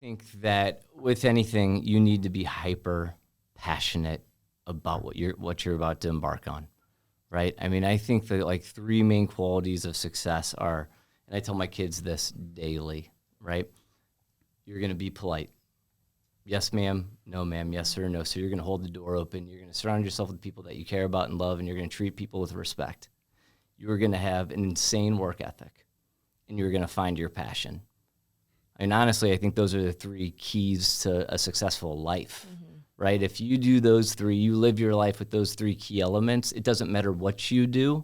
think that with anything, you need to be hyper passionate about what you're about to embark on, right? I mean, I think that like 3 main qualities of success are, and I tell my kids this daily, right? You're going to be polite. Yes, ma'am. No, ma'am. Yes, sir. No, sir. You're going to hold the door open. You're going to surround yourself with people that you care about and love, and you're going to treat people with respect. You're going to have an insane work ethic, and you're going to find your passion. And honestly, I think those are the 3 keys to a successful life, right? If you do those 3, you live your life with those 3 key elements, it doesn't matter what you do,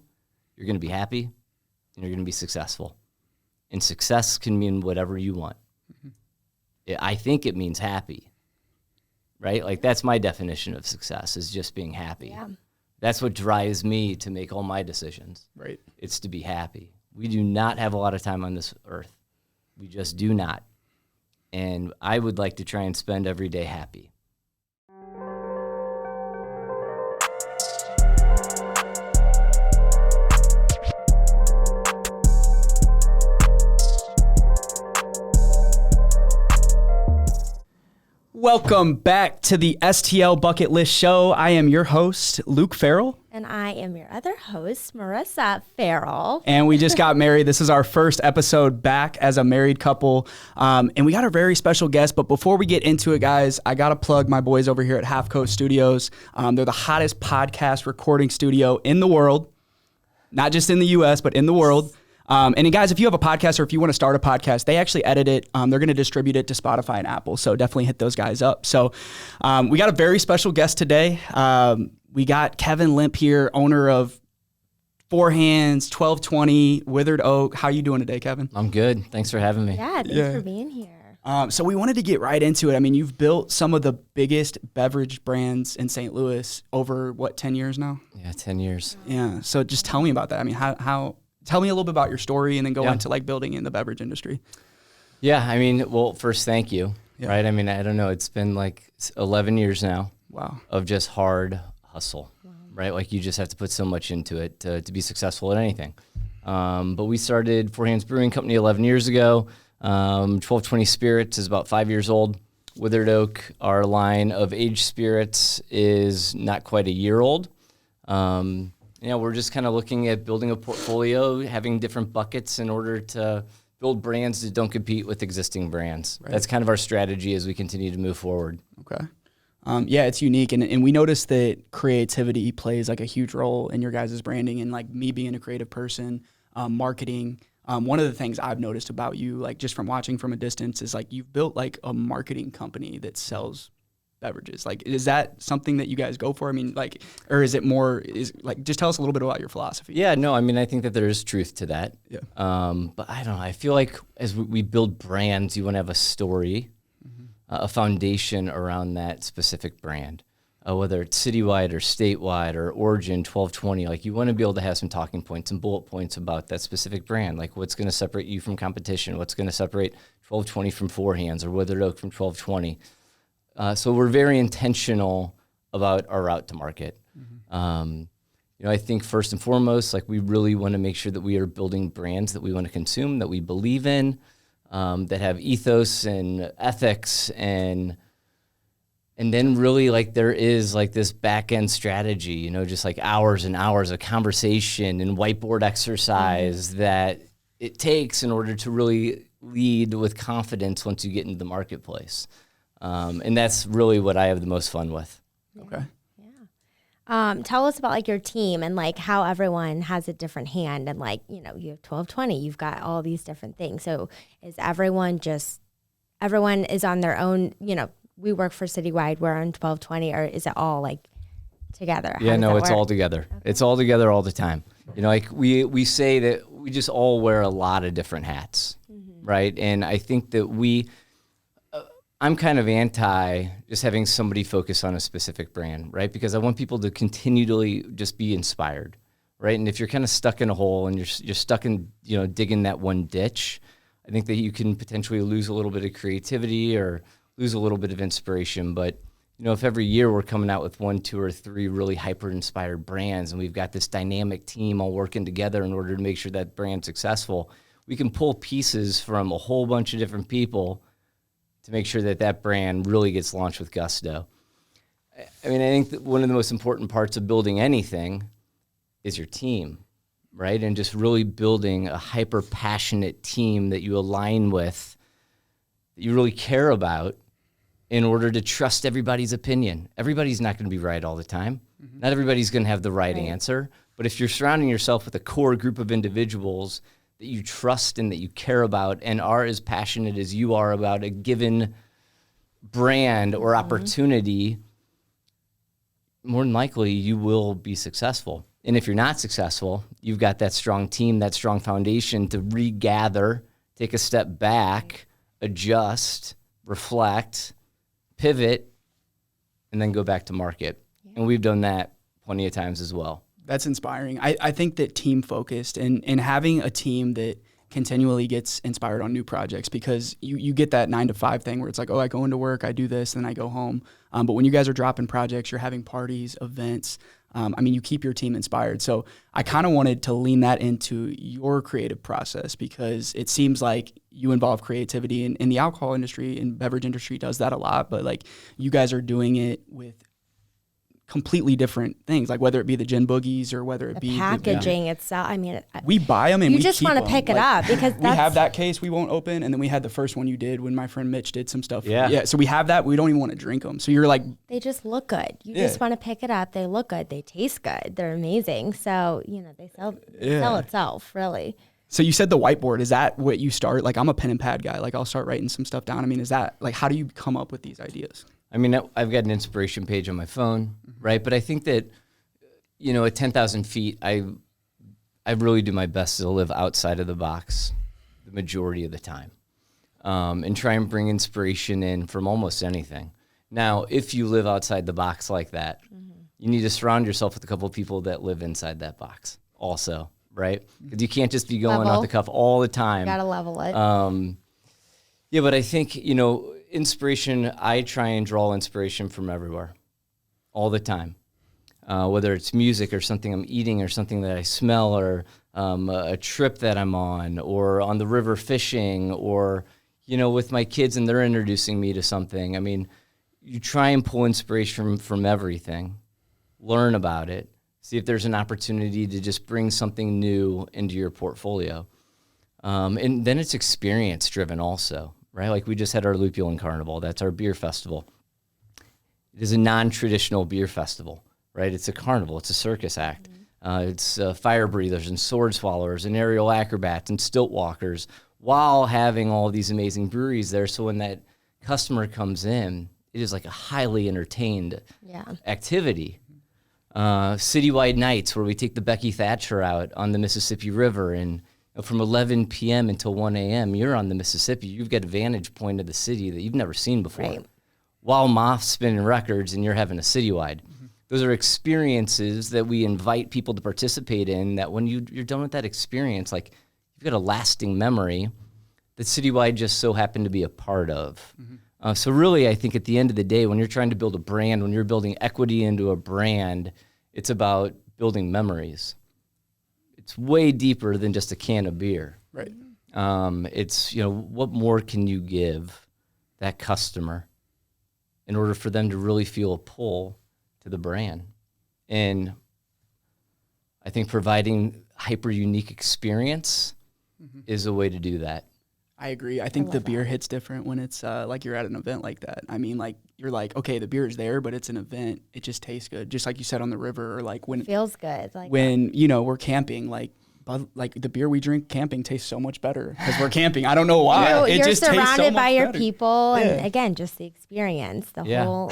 you're going to be happy, and you're going to be successful. And success can mean whatever you want. I think it means happy, right? Like that's my definition of success, is just being happy. Yeah. That's what drives me to make all my decisions. Right. It's to be happy. We do not have a lot of time on this earth. We just do not. And I would like to try and spend every day happy. Welcome back to the STL Bucket List Show. I am your host, Luke Farrell. And I am your other host, Marissa Farrell. And we just got married. This is our first episode back as a married couple. And we got a very special guest. But before we get into it, guys, I got to plug my boys over here at Half Coast Studios. They're the hottest podcast recording studio in the world. Not just in the U.S., but in the world. And guys, if you have a podcast or if you want to start a podcast, they actually edit it. They're going to distribute it to Spotify and Apple. So definitely hit those guys up. So we got a very special guest today. We got Kevin Lemp here, owner of 4 Hands, 1220, Withered Oak. How are you doing today, Kevin? I'm good. Thanks for having me. Yeah, thanks for being here. So we wanted to get right into it. I mean, you've built some of the biggest beverage brands in St. Louis over, 10 years now? Yeah, 10 years. Yeah. So just tell me about that. I mean, how tell me a little bit about your story and then go into like building in the beverage industry. Yeah, I mean, well, first, thank you, right? I mean, I don't know. It's been like 11 years now of just hard hustle, right? Like you just have to put so much into it to be successful at anything. But we started Hands Brewing Co 11 years ago. 1220 Spirits is about 5 years old. Withered Oak, our line of aged spirits, is not quite a year old. We're just kind of looking at building a portfolio, having different buckets in order to build brands that don't compete with existing brands. Right. That's kind of our strategy as we continue to move forward. Okay. It's unique. And we noticed that creativity plays like a huge role in your guys' branding, and like me being a creative person, marketing. One of the things I've noticed about you, like just from watching from a distance, is like you've built like a marketing company that sells beverages. Like, is that something that you guys go for? I mean, like, or is it more, just tell us a little bit about your philosophy. Yeah, no, I mean, I think that there is truth to that. Yeah. But I don't know, I feel like as we build brands, you want to have a story, a foundation around that specific brand, whether it's citywide or statewide or origin 1220, like you want to be able to have some talking points and bullet points about that specific brand, like what's going to separate you from competition, what's going to separate 1220 from 4 Hands or Withered Oak from 1220. So we're very intentional about our route to market. I think first and foremost, like we really want to make sure that we are building brands that we want to consume, that we believe in, that have ethos and ethics, and then really like there is like this back end strategy, just like hours and hours of conversation and whiteboard exercise that it takes in order to really lead with confidence once you get into the marketplace. And that's really what I have the most fun with. Okay. Yeah. Tell us about like your team and like how everyone has a different hand, and like, you have 1220, you've got all these different things. So is everyone is on their own, we work for Citywide, we're on 1220, or is it all like together? Yeah, no, it's all together. Okay. It's all together all the time. Like we say that we just all wear a lot of different hats, right? And I think that I'm kind of anti just having somebody focus on a specific brand, right? Because I want people to continually just be inspired, right? And if you're kind of stuck in a hole and you're stuck in, digging that one ditch, I think that you can potentially lose a little bit of creativity or lose a little bit of inspiration. But, if every year we're coming out with 1, 2, or 3 really hyper-inspired brands, and we've got this dynamic team all working together in order to make sure that brand's successful, we can pull pieces from a whole bunch of different people to make sure that that brand really gets launched with gusto. I mean, I think that one of the most important parts of building anything is your team, right? And just really building a hyper passionate team that you align with, that you really care about, in order to trust everybody's opinion. Everybody's not going to be right all the time. Not everybody's going to have the right answer. But if you're surrounding yourself with a core group of individuals that you trust and that you care about and are as passionate as you are about a given brand or opportunity, more than likely you will be successful. And if you're not successful, you've got that strong team, that strong foundation to regather, take a step back, adjust, reflect, pivot, and then go back to market. And we've done that plenty of times as well. That's inspiring. I think that team focused and having a team that continually gets inspired on new projects, because you get that 9 to 5 thing where it's like, oh, I go into work, I do this, then I go home. But when you guys are dropping projects, you're having parties, events, I mean, you keep your team inspired. So I kind of wanted to lean that into your creative process, because it seems like you involve creativity in the alcohol industry and beverage industry does that a lot. But like you guys are doing it with completely different things, like whether it be the gin boogies or whether it be packaging itself. I mean, we buy them and you we just want to pick it up, because we have that case we won't open, and then we had the first one you did when my friend Mitch did some stuff. Yeah. So we have that. We don't even want to drink them. So you're like, they just look good. You just want to pick it up. They look good. They taste good. They're amazing. So they sell itself, really. So you said the whiteboard, is that what you start? Like, I'm a pen and pad guy. Like, I'll start writing some stuff down. I mean, is that like, how do you come up with these ideas? I mean, I've got an inspiration page on my phone, right? But I think that, at 10,000 feet, I really do my best to live outside of the box the majority of the time, and try and bring inspiration in from almost anything. Now, if you live outside the box like that, you need to surround yourself with a couple of people that live inside that box also, right? Because you can't just be going off the cuff all the time. You got to level it. Yeah, but I think, inspiration, I try and draw inspiration from everywhere all the time, whether it's music or something I'm eating or something that I smell, or a trip that I'm or on the river fishing, or, with my kids and they're introducing me to something. I mean, you try and pull inspiration from everything, learn about it, see if there's an opportunity to just bring something new into your portfolio. And then it's experience driven also. Right? Like we just had our Lupulin Carnival. That's our beer festival. It is a non-traditional beer festival, right? It's a carnival. It's a circus act. It's fire breathers and sword swallowers and aerial acrobats and stilt walkers, while having all these amazing breweries there. So when that customer comes in, it is like a highly entertained activity. Citywide nights where we take the Becky Thatcher out on the Mississippi River, and from 11 p.m. until 1 a.m., you're on the Mississippi. You've got a vantage point of the city that you've never seen before. Right. While Moth's spinning records and you're having a citywide. Those are experiences that we invite people to participate in, that when you're done with that experience, like you've got a lasting memory that citywide just so happened to be a part of. So really, I think at the end of the day, when you're trying to build a brand, when you're building equity into a brand, it's about building memories. It's way deeper than just a can of beer. Right. It's, what more can you give that customer in order for them to really feel a pull to the brand? And I think providing hyper unique experience is a way to do that. I agree. I think the beer hits different when it's like you're at an event like that. I mean, like you're like, okay, the beer is there, but it's an event. It just tastes good. Just like you said on the river, or like when it feels good. Like when, we're camping, like the beer we drink camping tastes so much better because we're camping. I don't know why. You're just surrounded by your better. people, and again, just the experience. The whole,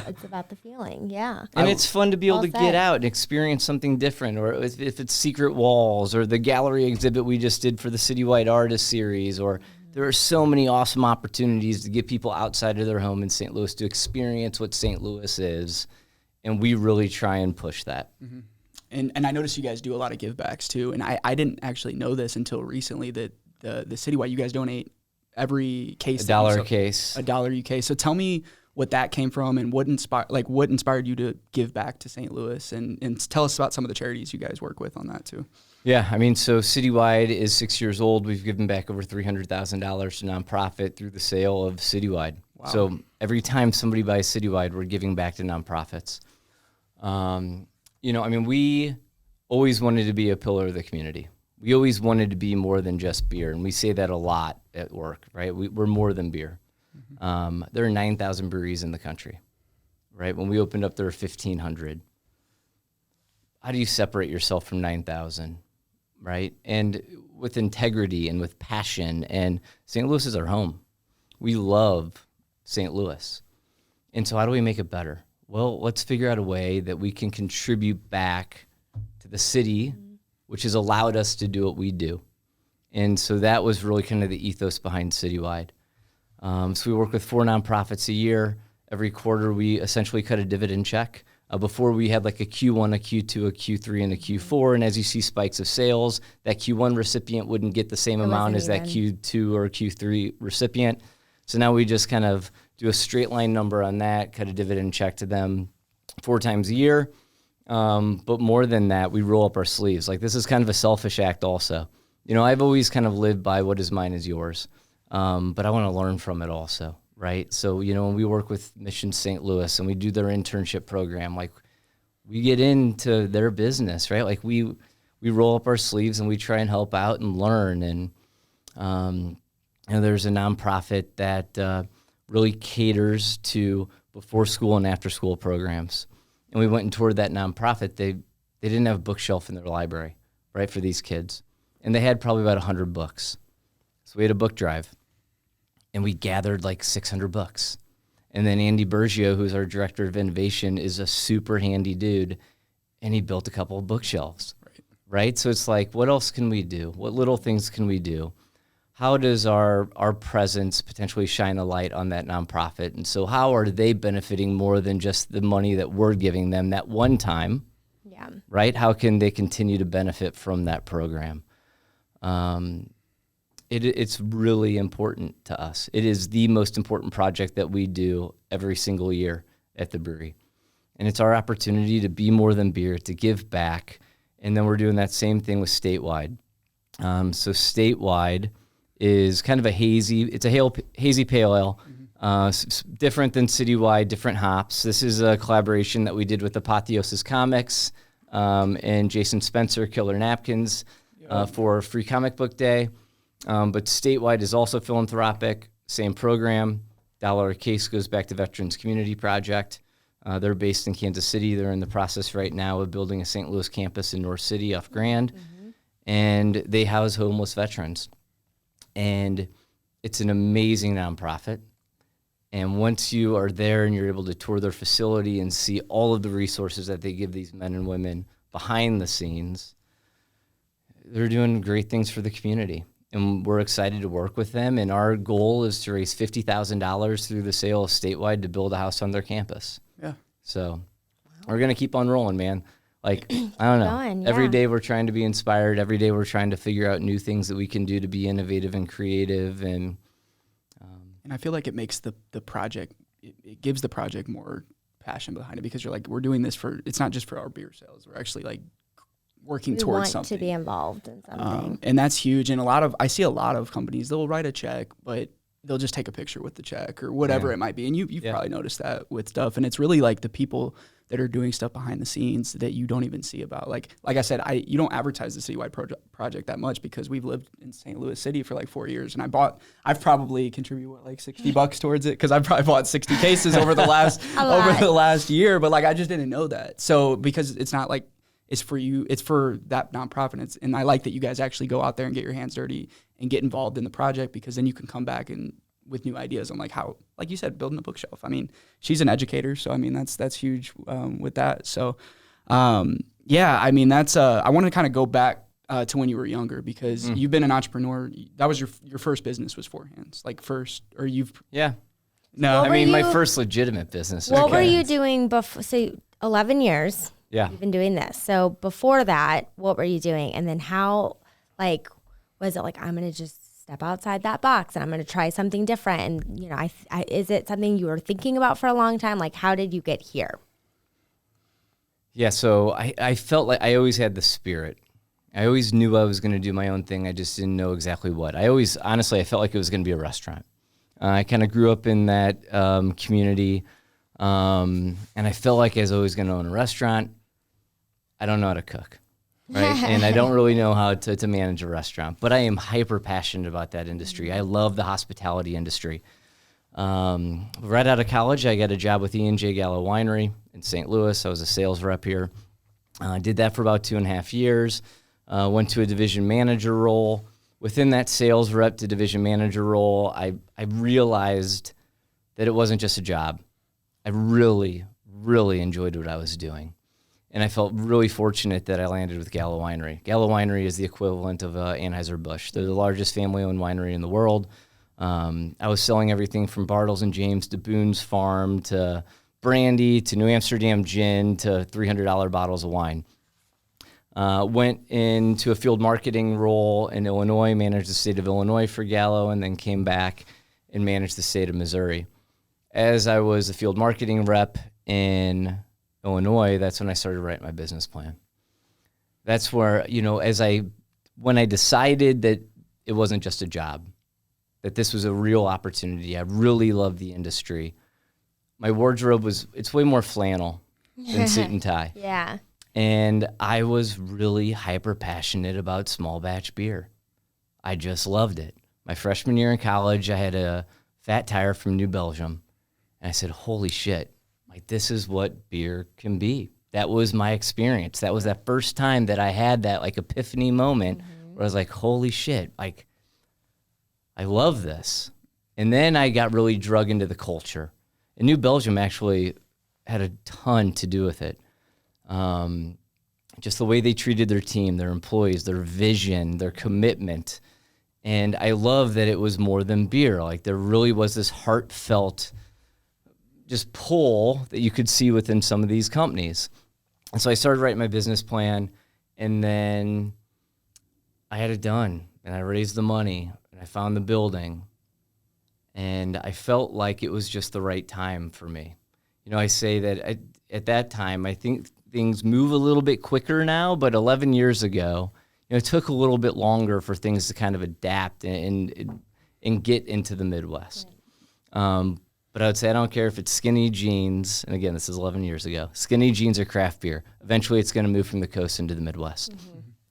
it's about the feeling. Yeah, and it's fun to be able to get out and experience something different. Or if it's Secret Walls or the gallery exhibit we just did for the Citywide Artist Series, or there are so many awesome opportunities to get people outside of their home in St. Louis to experience what St. Louis is, and we really try and push that. And I noticed you guys do a lot of give backs too. And I didn't actually know this until recently, that the Citywide, you guys donate every case. $1 a case. $1 a case. So tell me what that came from and what inspired you to give back to St. Louis, and tell us about some of the charities you guys work with on that too. Yeah, I mean, so Citywide is 6 years old. We've given back over $300,000 to nonprofit through the sale of Citywide. Wow. So every time somebody buys Citywide, we're giving back to nonprofits. We always wanted to be a pillar of the community. We always wanted to be more than just beer, and we say that a lot at work, right? We're more than beer. Mm-hmm. There are 9,000 breweries in the country, right? When we opened up, there were 1,500. How do you separate yourself from 9,000? Right? And with integrity and with passion, and St. Louis is our home. We love St. Louis. And so how do we make it better? Well, let's figure out a way that we can contribute back to the city, which has allowed us to do what we do. And so that was really kind of the ethos behind Citywide. So we work with 4 nonprofits a year. Every quarter, we essentially cut a dividend check. Before we had like a Q1, a Q2, a Q3, and a Q4. And as you see spikes of sales, that Q1 recipient wouldn't get the same amount as that Q2 or Q3 recipient. So now we just kind of do a straight line number on that, cut a dividend check to them 4 times a year. But more than that, we roll up our sleeves. Like, this is kind of a selfish act also. I've always kind of lived by what is mine is yours. But I want to learn from it also. Right. So, when we work with Mission St. Louis and we do their internship program, like, we get into their business, right? Like, we roll up our sleeves and we try and help out and learn. And, there's a nonprofit that really caters to before school and after school programs. And we went and toured that nonprofit. They didn't have a bookshelf in their library, right, for these kids. And they had probably about 100 books. So we had a book drive. And we gathered like 600 books. And then Andy Bergio, who's our director of innovation, is a super handy dude. And he built a couple of bookshelves, right? So it's like, what else can we do? What little things can we do? How does our presence potentially shine a light on that nonprofit? And so how are they benefiting more than just the money that we're giving them that one time, right? How can they continue to benefit from that program? It's really important to us. It is the most important project that we do every single year at the brewery. And it's our opportunity to be more than beer, to give back. And then we're doing that same thing with Statewide. So Statewide is kind of a hazy pale ale, different than Citywide, different hops. This is a collaboration that we did with Apotheosis Comics and Jason Spencer, Killer Napkins, for Free Comic Book Day. But Statewide is also philanthropic, same program. $1 a case goes back to Veterans Community Project. They're based in Kansas City. They're in the process right now of building a St. Louis campus in North City off Grand. And they house homeless veterans. And it's an amazing nonprofit. And once you are there and you're able to tour their facility and see all of the resources that they give these men and women behind the scenes, they're doing great things for the community. And we're excited to work with them. And our goal is to raise $50,000 through the sale of Statewide to build a house on their campus. Yeah. So we're going to keep on rolling, man. Like, I don't know. Every day we're trying to be inspired. Every day we're trying to figure out new things that we can do to be innovative and creative. And I feel like it makes the project, it gives the project more passion behind it, because you're like, we're doing this it's not just for our beer sales. We're actually like working towards something. To be involved in something. And that's huge. And I see a lot of companies, they'll write a check, but they'll just take a picture with the check or whatever it might be. And you've probably noticed that with stuff. And it's really like the people that are doing stuff behind the scenes that you don't even see about. Like I said, you don't advertise the Citywide project that much because we've lived in St. Louis City for like 4 years. And I've probably contributed like $60 towards it, because I've probably bought 60 cases over the last year. But like, I just didn't know that. So because it's not like, it's for you, it's for that nonprofit. And I like that you guys actually go out there and get your hands dirty and get involved in the project, because then you can come back and with new ideas on like how, like you said, building a bookshelf. I mean, she's an educator, so I mean that's huge with that. So I mean that's I want to kind of go back to when you were younger, because you've been an entrepreneur. That was your first business was Four Hands, like first, or you've No, I mean my first legitimate business. What were you doing before? So 11 years. Yeah. You've been doing this. So before that, what were you doing? And then how, like, was it like, I'm going to just step outside that box and I'm going to try something different? And, is it something you were thinking about for a long time? Like, how did you get here? Yeah. So I felt like I always had the spirit, I always knew I was going to do my own thing. I just didn't know exactly what. Honestly, I felt like it was going to be a restaurant. I kind of grew up in that community, and I felt like I was always going to own a restaurant. I don't know how to cook, right? And I don't really know how to manage a restaurant, but I am hyper passionate about that industry. I love the hospitality industry. Right out of college, I got a job with E&J Gallo Winery in St. Louis. I was a sales rep here. I did that for about 2.5 years. Went to a division manager role. Within that sales rep to division manager role, I realized that it wasn't just a job. I really, really enjoyed what I was doing. And I felt really fortunate that I landed with Gallo Winery. Gallo Winery is the equivalent of Anheuser-Busch. They're the largest family-owned winery in the world. I was selling everything from Bartles and James to Boone's Farm to brandy to New Amsterdam gin to $300 bottles of wine. Went into a field marketing role in Illinois, managed the state of Illinois for Gallo, and then came back and managed the state of Missouri. As I was a field marketing rep in Illinois, that's when I started writing my business plan. That's where, when I decided that it wasn't just a job, that this was a real opportunity, I really loved the industry. My wardrobe it's way more flannel than suit and tie. Yeah. And I was really hyper passionate about small batch beer. I just loved it. My freshman year in college, I had a fat tire from New Belgium. And I said, holy shit, like this is what beer can be. That was my experience. That was that first time that I had that like epiphany moment where I was like, holy shit, like I love this. And then I got really drug into the culture. And New Belgium actually had a ton to do with it. Just the way they treated their team, their employees, their vision, their commitment. And I love that it was more than beer. Like there really was this heartfelt just pull that you could see within some of these companies. And so I started writing my business plan, and then I had it done, and I raised the money, and I found the building, and I felt like it was just the right time for me. I say that at that time, I think things move a little bit quicker now, but 11 years ago, it took a little bit longer for things to kind of adapt and get into the Midwest. But I would say I don't care if it's skinny jeans, and again, this is 11 years ago, skinny jeans or craft beer. Eventually, it's going to move from the coast into the Midwest.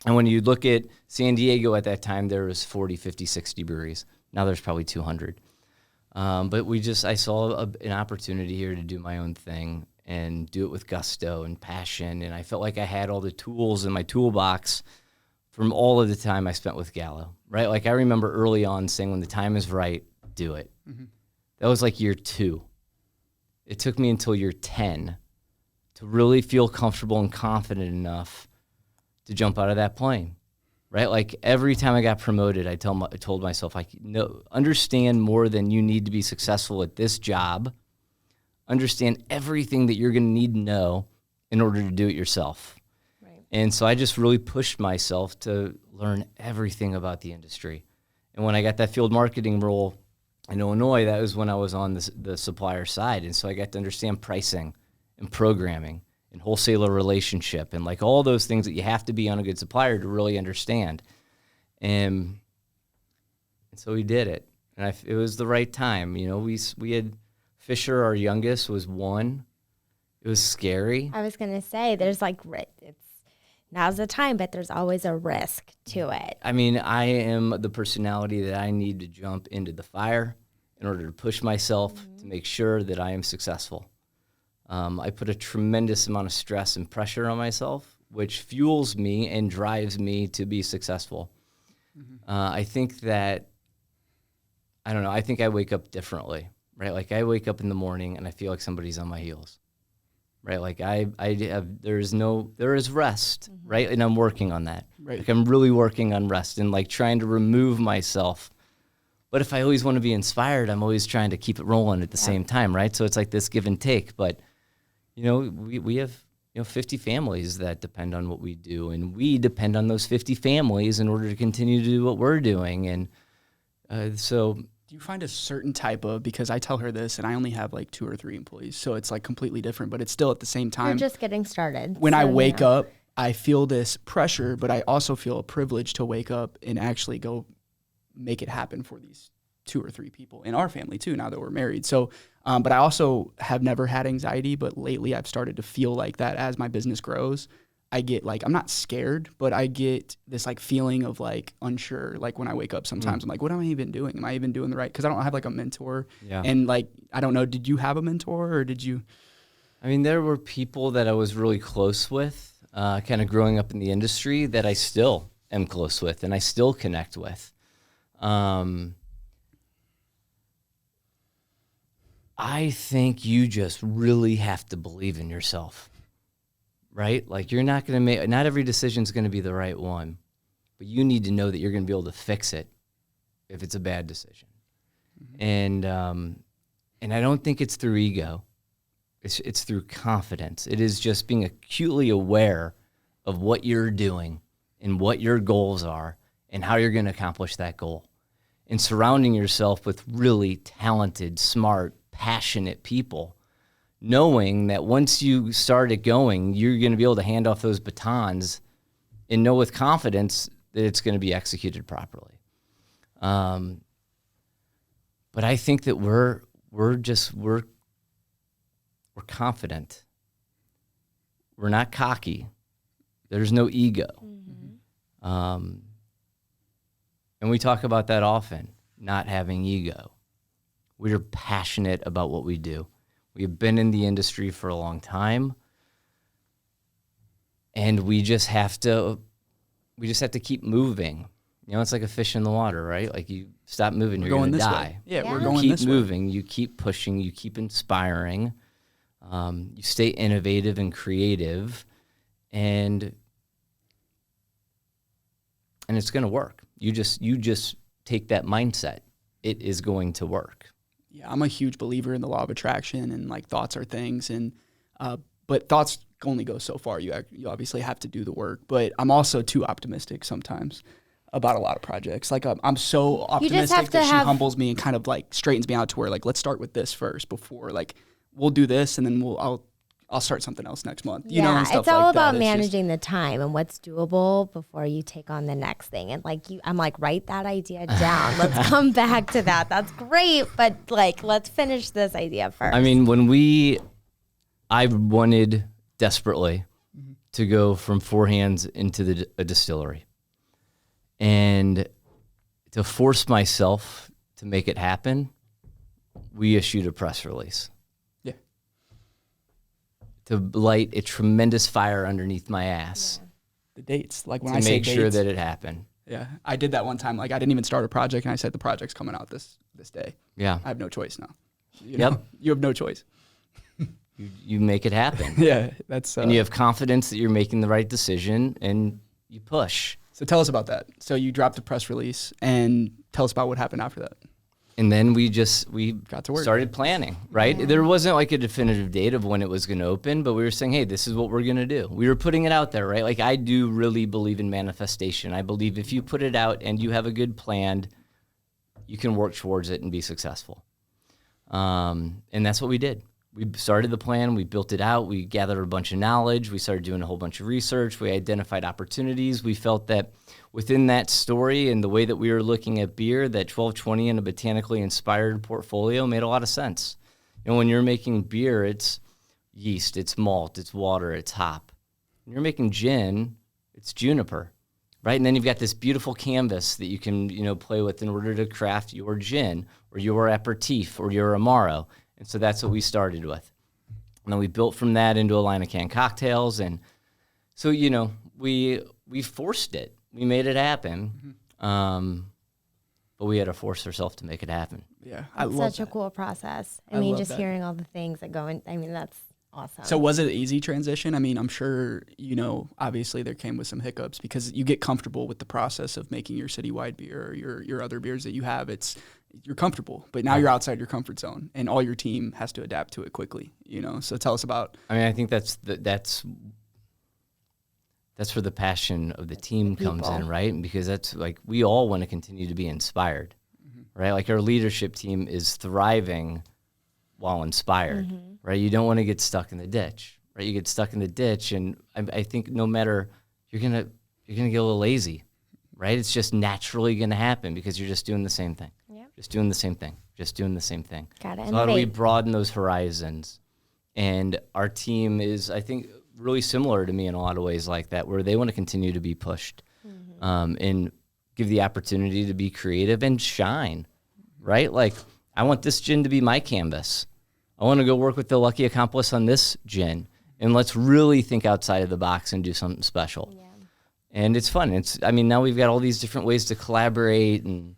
And when you look at San Diego at that time, there was 40, 50, 60 breweries. Now there's probably 200. But I saw an opportunity here to do my own thing and do it with gusto and passion. And I felt like I had all the tools in my toolbox from all of the time I spent with Gallo, right? Like I remember early on saying, when the time is right, do it. That was like year 2. It took me until year 10 to really feel comfortable and confident enough to jump out of that plane, right? Like every time I got promoted, I told myself, understand more than you need to be successful at this job. Understand everything that you're going to need to know in order to do it yourself. Right. And so I just really pushed myself to learn everything about the industry. And when I got that field marketing role in Illinois, that was when I was on the supplier side. And so I got to understand pricing and programming and wholesaler relationship and like all those things that you have to be on a good supplier to really understand. And so we did it. And it was the right time. We had Fisher, our youngest, was 1. It was scary. I was going to say, there's now's the time, but there's always a risk to it. I mean, I am the personality that I need to jump into the fire in order to push myself to make sure that I am successful. I put a tremendous amount of stress and pressure on myself, which fuels me and drives me to be successful. I think that, I think I wake up differently, right? Like I wake up in the morning and I feel like somebody's on my heels. Right, like there is rest, right, and I'm working on that. Right, like I'm really working on rest and like trying to remove myself. But if I always want to be inspired, I'm always trying to keep it rolling at the same time, right? So it's like this give and take. But we have 50 families that depend on what we do, and we depend on those 50 families in order to continue to do what we're doing, and so. Do you find a certain type of, because I tell her this and I only have like 2 or 3 employees, so it's like completely different, but it's still at the same time. You're just getting started. When I wake up, I feel this pressure, but I also feel a privilege to wake up and actually go make it happen for these 2 or 3 people in our family too, now that we're married. So, but I also have never had anxiety, but lately I've started to feel like that as my business grows. I get like, I'm not scared, but I get this like feeling of like unsure. Like when I wake up sometimes I'm like, what am I even doing? Am I even doing the right? Cause I don't have like a mentor. Yeah. And like, I don't know, did you have a mentor or did you? I mean, there were people that I was really close with, kind of growing up in the industry that I still am close with and I still connect with. I think you just really have to believe in yourself. Right? Like you're not going to not every decision is going to be the right one, but you need to know that you're going to be able to fix it if it's a bad decision. And I don't think it's through ego. It's through confidence. It is just being acutely aware of what you're doing and what your goals are and how you're going to accomplish that goal. And surrounding yourself with really talented, smart, passionate people, knowing that once you start it going, you're going to be able to hand off those batons and know with confidence that it's going to be executed properly. But I think that we're confident. We're not cocky. There's no ego. And we talk about that often, not having ego. We're passionate about what we do. We've been in the industry for a long time, and we just have to keep moving. You know, it's like a fish in the water, right? Like you stop moving, you're going to die. Way. Yeah, Yeah. we're You going keep this moving, way. you keep pushing, you keep inspiring. You stay innovative and creative, and it's going to work. You just take that mindset. It is going to work. Yeah, I'm a huge believer in the law of attraction and like thoughts are things, and but thoughts only go so far. You obviously have to do the work, but I'm also too optimistic sometimes about a lot of projects. Like I'm so optimistic that she humbles me and kind of like straightens me out to where like, let's start with this first before like we'll do this and then I'll start something else next month. You know, and stuff it's all like about that. managing the time and what's doable before you take on the next thing. And like I'm like, write that idea down. Let's come back to that. That's great, but like let's finish this idea first. I mean, I wanted desperately to go from 4 hands into a distillery, and to force myself to make it happen, we issued a press release. To light a tremendous fire underneath my ass. The dates, like when to I say make sure dates, that it happened. Yeah, I did that one time. Like I didn't even start a project, and I said the project's coming out this day. Yeah, I have no choice now. You know? You have no choice. you make it happen. Yeah, that's. And you have confidence that you're making the right decision, and you push. So tell us about that. So you dropped a press release, and tell us about what happened after that. And then we got to work. Started planning, right? Yeah. There wasn't like a definitive date of when it was going to open, but we were saying, hey, this is what we're going to do. We were putting it out there, right? Like I do really believe in manifestation. I believe if you put it out and you have a good plan, you can work towards it and be successful. And that's what we did. We started the plan, we built it out, we gathered a bunch of knowledge, we started doing a whole bunch of research, we identified opportunities. We felt that within that story and the way that we were looking at beer, that 1220 and a botanically inspired portfolio made a lot of sense. You know, when you're making beer, it's yeast, it's malt, it's water, it's hop. When you're making gin, it's juniper, right? And then you've got this beautiful canvas that you can, play with in order to craft your gin or your aperitif or your Amaro. And so that's what we started with. And then we built from that into a line of canned cocktails. And so, we forced it. We made it happen. But we had to force ourselves to make it happen. Yeah, I love such a cool process. I mean, just hearing all the things that go in, I mean, that's awesome. So was it an easy transition? I mean, I'm sure, obviously there came with some hiccups because you get comfortable with the process of making your citywide beer or your other beers that you have. You're comfortable, but now you're outside your comfort zone and all your team has to adapt to it quickly, So tell us about. I mean, I think that's where the passion of the team comes in, right? Because that's like, we all want to continue to be inspired, right? Like our leadership team is thriving while inspired, right? You don't want to get stuck in the ditch, right? You get stuck in the ditch, and I think no matter, you're gonna get a little lazy, right? It's just naturally gonna happen because you're just doing the same thing, just doing the same thing, just doing the same thing. Got it. So how do we broaden those horizons? And our team is, I think, really similar to me in a lot of ways like that, where they want to continue to be pushed and give the opportunity to be creative and shine, right? Like, I want this gin to be my canvas. I want to go work with the lucky accomplice on this gin, and let's really think outside of the box and do something special. Yeah. And it's fun. Now we've got all these different ways to collaborate, and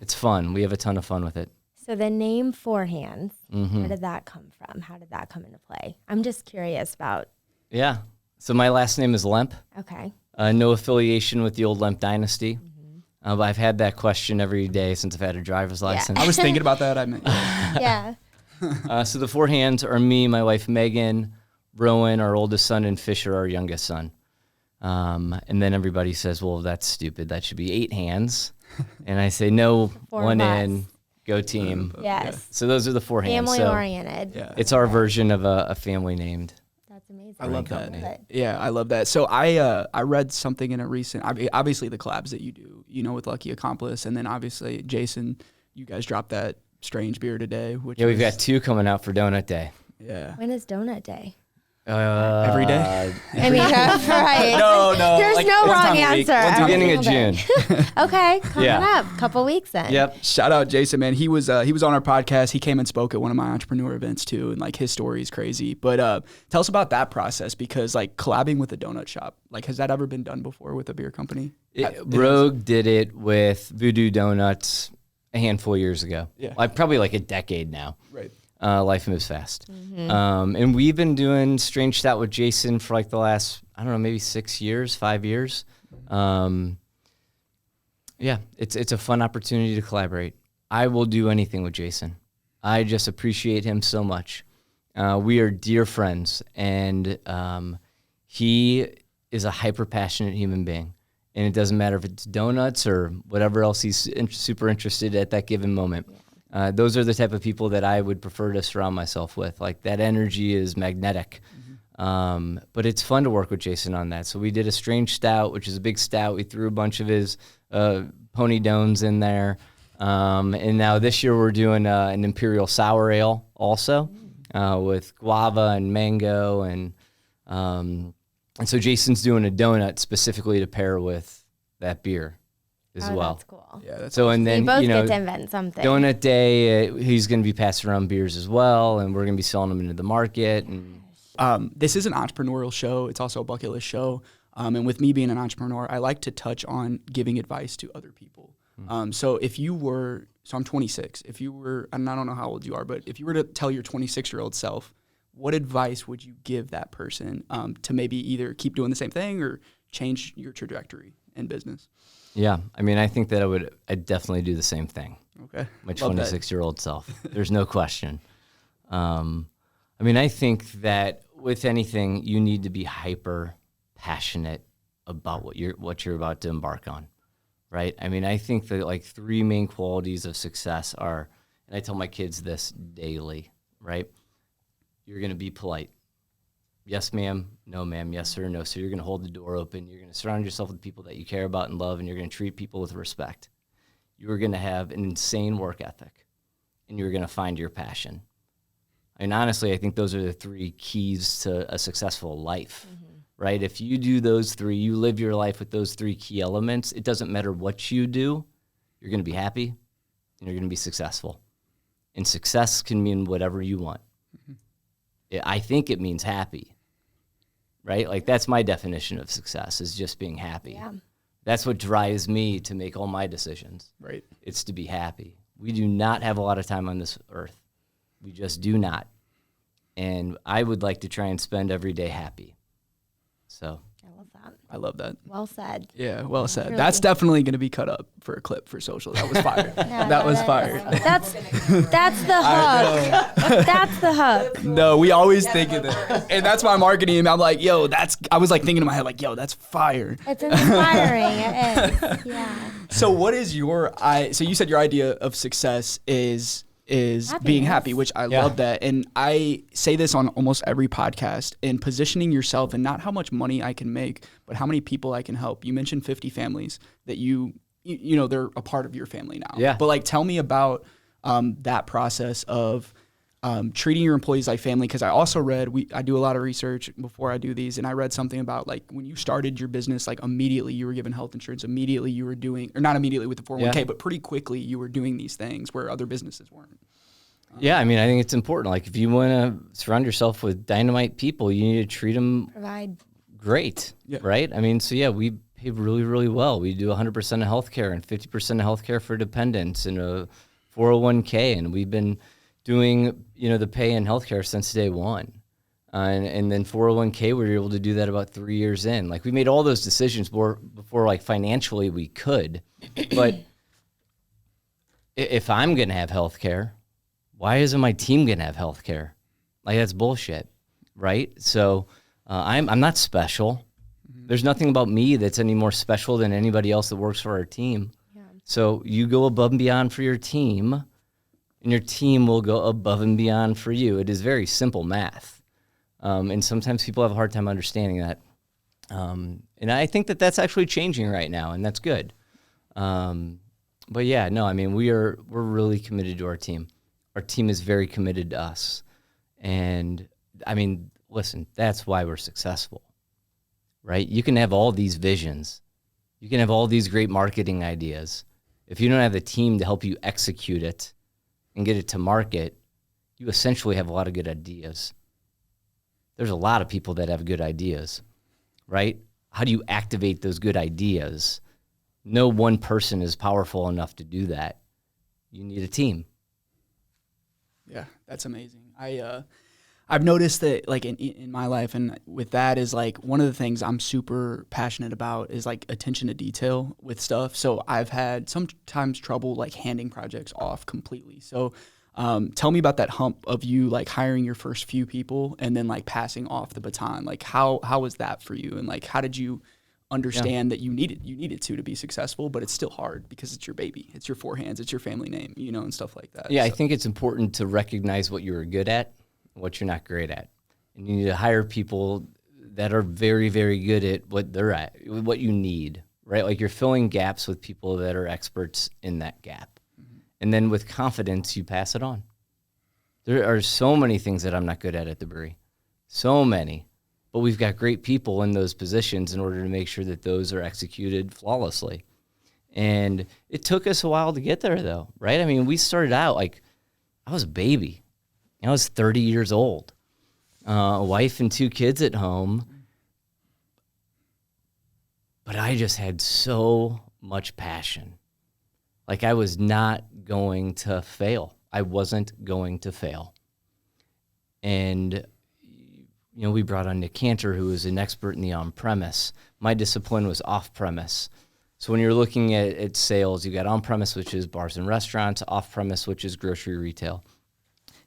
it's fun. We have a ton of fun with it. So the name Four Hands, where did that come from? How did that come into play? I'm just curious about. Yeah. So my last name is Lemp. Okay. No affiliation with the old Lemp dynasty. But I've had that question every day since I've had a driver's license. I was thinking about that. Yeah. So the Four Hands are me, my wife Megan, Rowan, our oldest son, and Fisher, our youngest son. And then everybody says, well, that's stupid. That should be 8 hands. And I say, no, 1 in, go team. Yes. So those are the Four Hands. Family oriented. Yeah. It's our version of a family named. That's amazing. I love that. Yeah, I love that. So I read something in a recent, obviously the collabs that you do, with Lucky Accomplice, and then obviously Jason, you guys dropped that strange beer today. We've got 2 coming out for Donut Day. Yeah. When is Donut Day? Every day? I mean, right. No. There's no wrong answer. Beginning of June. Okay, coming up. Couple weeks then. Yep. Shout out Jason, man. He was on our podcast. He came and spoke at one of my entrepreneur events too, and like his story is crazy. But tell us about that process, because like collabing with a donut shop, like has that ever been done before with a beer company? Rogue did it with Voodoo Donuts a handful of years ago. Yeah. Probably like a decade now. Right. Life moves fast. And we've been doing Strange Stout with Jason for like the last, maybe 6 years, 5 years. Yeah, it's a fun opportunity to collaborate. I will do anything with Jason. I just appreciate him so much. We are dear friends, and he is a hyper-passionate human being. And it doesn't matter if it's donuts or whatever else he's super interested at that given moment. Those are the type of people that I would prefer to surround myself with. Like, that energy is magnetic. But it's fun to work with Jason on that. So we did a Strange Stout, which is a big stout. We threw a bunch of his Pony Dones in there. And now this year we're doing an Imperial Sour Ale also with guava and mango. And so Jason's doing a donut specifically to pair with that beer as well. That's cool. Yeah, that's so. And then you both get to invent something. Donut Day, he's going to be passing around beers as well, and we're going to be selling them into the market. And this is an entrepreneurial show. It's also a bucket list show. And with me being an entrepreneur, I like to touch on giving advice to other people. So I'm 26. If you were, and I don't know how old you are, but if you were to tell your 26-year-old self, what advice would you give that person to maybe either keep doing the same thing or change your trajectory in business? Yeah, I think that I'd definitely do the same thing. Okay. My 26-year-old self. There's no question. I think that with anything, you need to be hyper passionate about what you're about to embark on, right? I think that like 3 main qualities of success are, and I tell my kids this daily, right? You're going to be polite. Yes, ma'am. No, ma'am. Yes, sir. No, sir. You're going to hold the door open. You're going to surround yourself with people that you care about and love, and you're going to treat people with respect. You're going to have an insane work ethic, and you're going to find your passion. Honestly, I think those are the 3 keys to a successful life, right? If you do those 3, you live your life with those 3 key elements, it doesn't matter what you do, you're going to be happy, and you're going to be successful. And success can mean whatever you want. I think it means happy, right? Like, that's my definition of success, is just being happy. Yeah. That's what drives me to make all my decisions. Right. It's to be happy. We do not have a lot of time on this earth. We just do not. And I would like to try and spend every day happy. So I love that. I love that. Well said. Yeah, well said. Really. That's definitely going to be cut up for a clip for social. That was fire. That was fire. That's the hook. That's the hook. No, we always think of that. And that's my marketing. And I'm like, I was like thinking in my head, like, that's fire. It's inspiring. It is. Yeah. So what is so you said your idea of success is is being happy, Happiness. which I love that. And I say this on almost every podcast, and positioning yourself and not how much money I can make, but how many people I can help. You mentioned 50 families that you know, they're a part of your family now. Yeah. But like, tell me about that process of treating your employees like family. Cause I also read, I do a lot of research before I do these. And I read something about like when you started your business, like immediately you were given health insurance, immediately you were doing, or not immediately with the 401k, but pretty quickly you were doing these things where other businesses weren't. Yeah, I mean, I think it's important. Like, if you want to surround yourself with dynamite people, you need to treat them Provide. great, right? I mean, so yeah, we pay really, really well. We do 100% of healthcare and 50% of healthcare for dependents and a 401k, and we've been doing, you know, the pay in healthcare since day one. And then 401k, we were able to do that about 3 years in. Like, we made all those decisions before like financially we could. But if I'm going to have healthcare, why isn't my team going to have healthcare? Like, that's bullshit, right? So I'm not special. There's nothing about me that's any more special than anybody else that works for our team. Yeah. So you go above and beyond for your team, and your team will go above and beyond for you. It is very simple math. And sometimes people have a hard time understanding that. And I think that that's actually changing right now, and that's good. But yeah, no, I mean, we're really committed to our team. Our team is very committed to us. And I mean, listen, that's why we're successful, right? You can have all these visions. You can have all these great marketing ideas. If you don't have the team to help you execute it and get it to market, you essentially have a lot of good ideas. There's a lot of people that have good ideas, right? How do you activate those good ideas? No one person is powerful enough to do that. You need a team. Yeah, that's amazing. I've noticed that like in my life and with that is like one of the things I'm super passionate about is like attention to detail with stuff. So I've had sometimes trouble like handing projects off completely. So tell me about that hump of you like hiring your first few people and then like passing off the baton. Like how was that for you? And like how did you understand that you needed to be successful, but it's still hard because it's your baby, it's your four hands, it's your family name, you know, and stuff like that. Yeah, so I think it's important to recognize what you're good at and what you're not great at. And you need to hire people that are very, very good at what they're at, what you need, right? Like you're filling gaps with people that are experts in that gap. Mm-hmm. And then with confidence, you pass it on. There are so many things that I'm not good at the brewery. So many. But we've got great people in those positions in order to make sure that those are executed flawlessly. And it took us a while to get there, though, right? I mean, we started out like I was a baby. I was 30 years old, a wife and 2 kids at home. But I just had so much passion. Like I was not going to fail. I wasn't going to fail. And you know, we brought on Nick Cantor, who was an expert in the on-premise. My discipline was off-premise. So when you're looking at sales, you got on-premise, which is bars and restaurants, off-premise, which is grocery retail.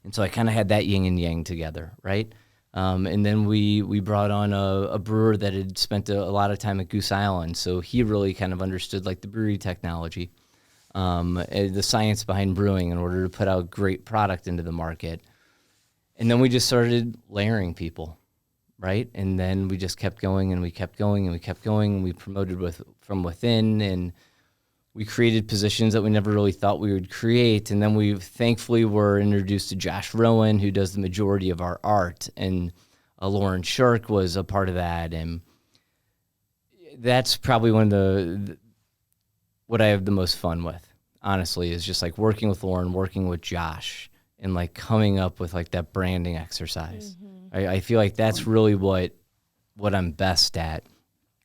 And so I kind of had that yin and yang together, right? And then we brought on a brewer that had spent a lot of time at Goose Island. So he really kind of understood like the brewery technology, the science behind brewing in order to put out great product into the market. And then we just started layering people, right? And then we just kept going and we kept going and we kept going and we promoted from within and we created positions that we never really thought we would create. And then we thankfully were introduced to Josh Rowan, who does the majority of our art. And Lauren Shirk was a part of that. And that's probably one of what I have the most fun with, honestly, is just like working with Lauren, working with Josh. And like coming up with like that branding exercise. Mm-hmm. I feel like that's really what I'm best at.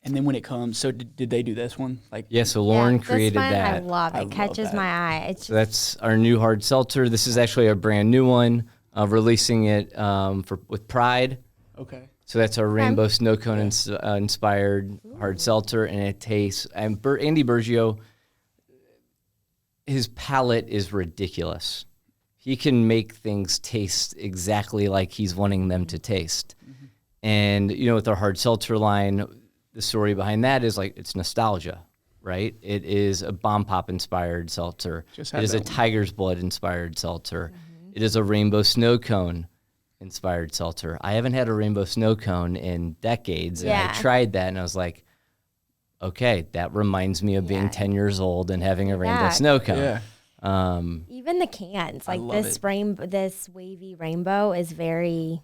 And then when it comes, so did they do this one? Like so Lauren created that. I love it. Catches my eye. So that's our new hard seltzer. This is actually a brand new one. Releasing it with Pride. Okay. So that's our rainbow snow cone inspired hard seltzer, and it tastes. And Andy Bergio, his palate is ridiculous. He can make things taste exactly like he's wanting them to taste. Mm-hmm. And, you know, with our hard seltzer line, the story behind that is like it's nostalgia, right? It is a Bomb Pop inspired seltzer. It is a Tiger's Blood inspired seltzer. It is a Rainbow Snow Cone inspired seltzer. I haven't had a Rainbow Snow Cone in decades, and I tried that, and I was like, okay, that reminds me of being 10 years old and having a Rainbow Snow Cone. Yeah. Even the cans, like this wavy rainbow is very.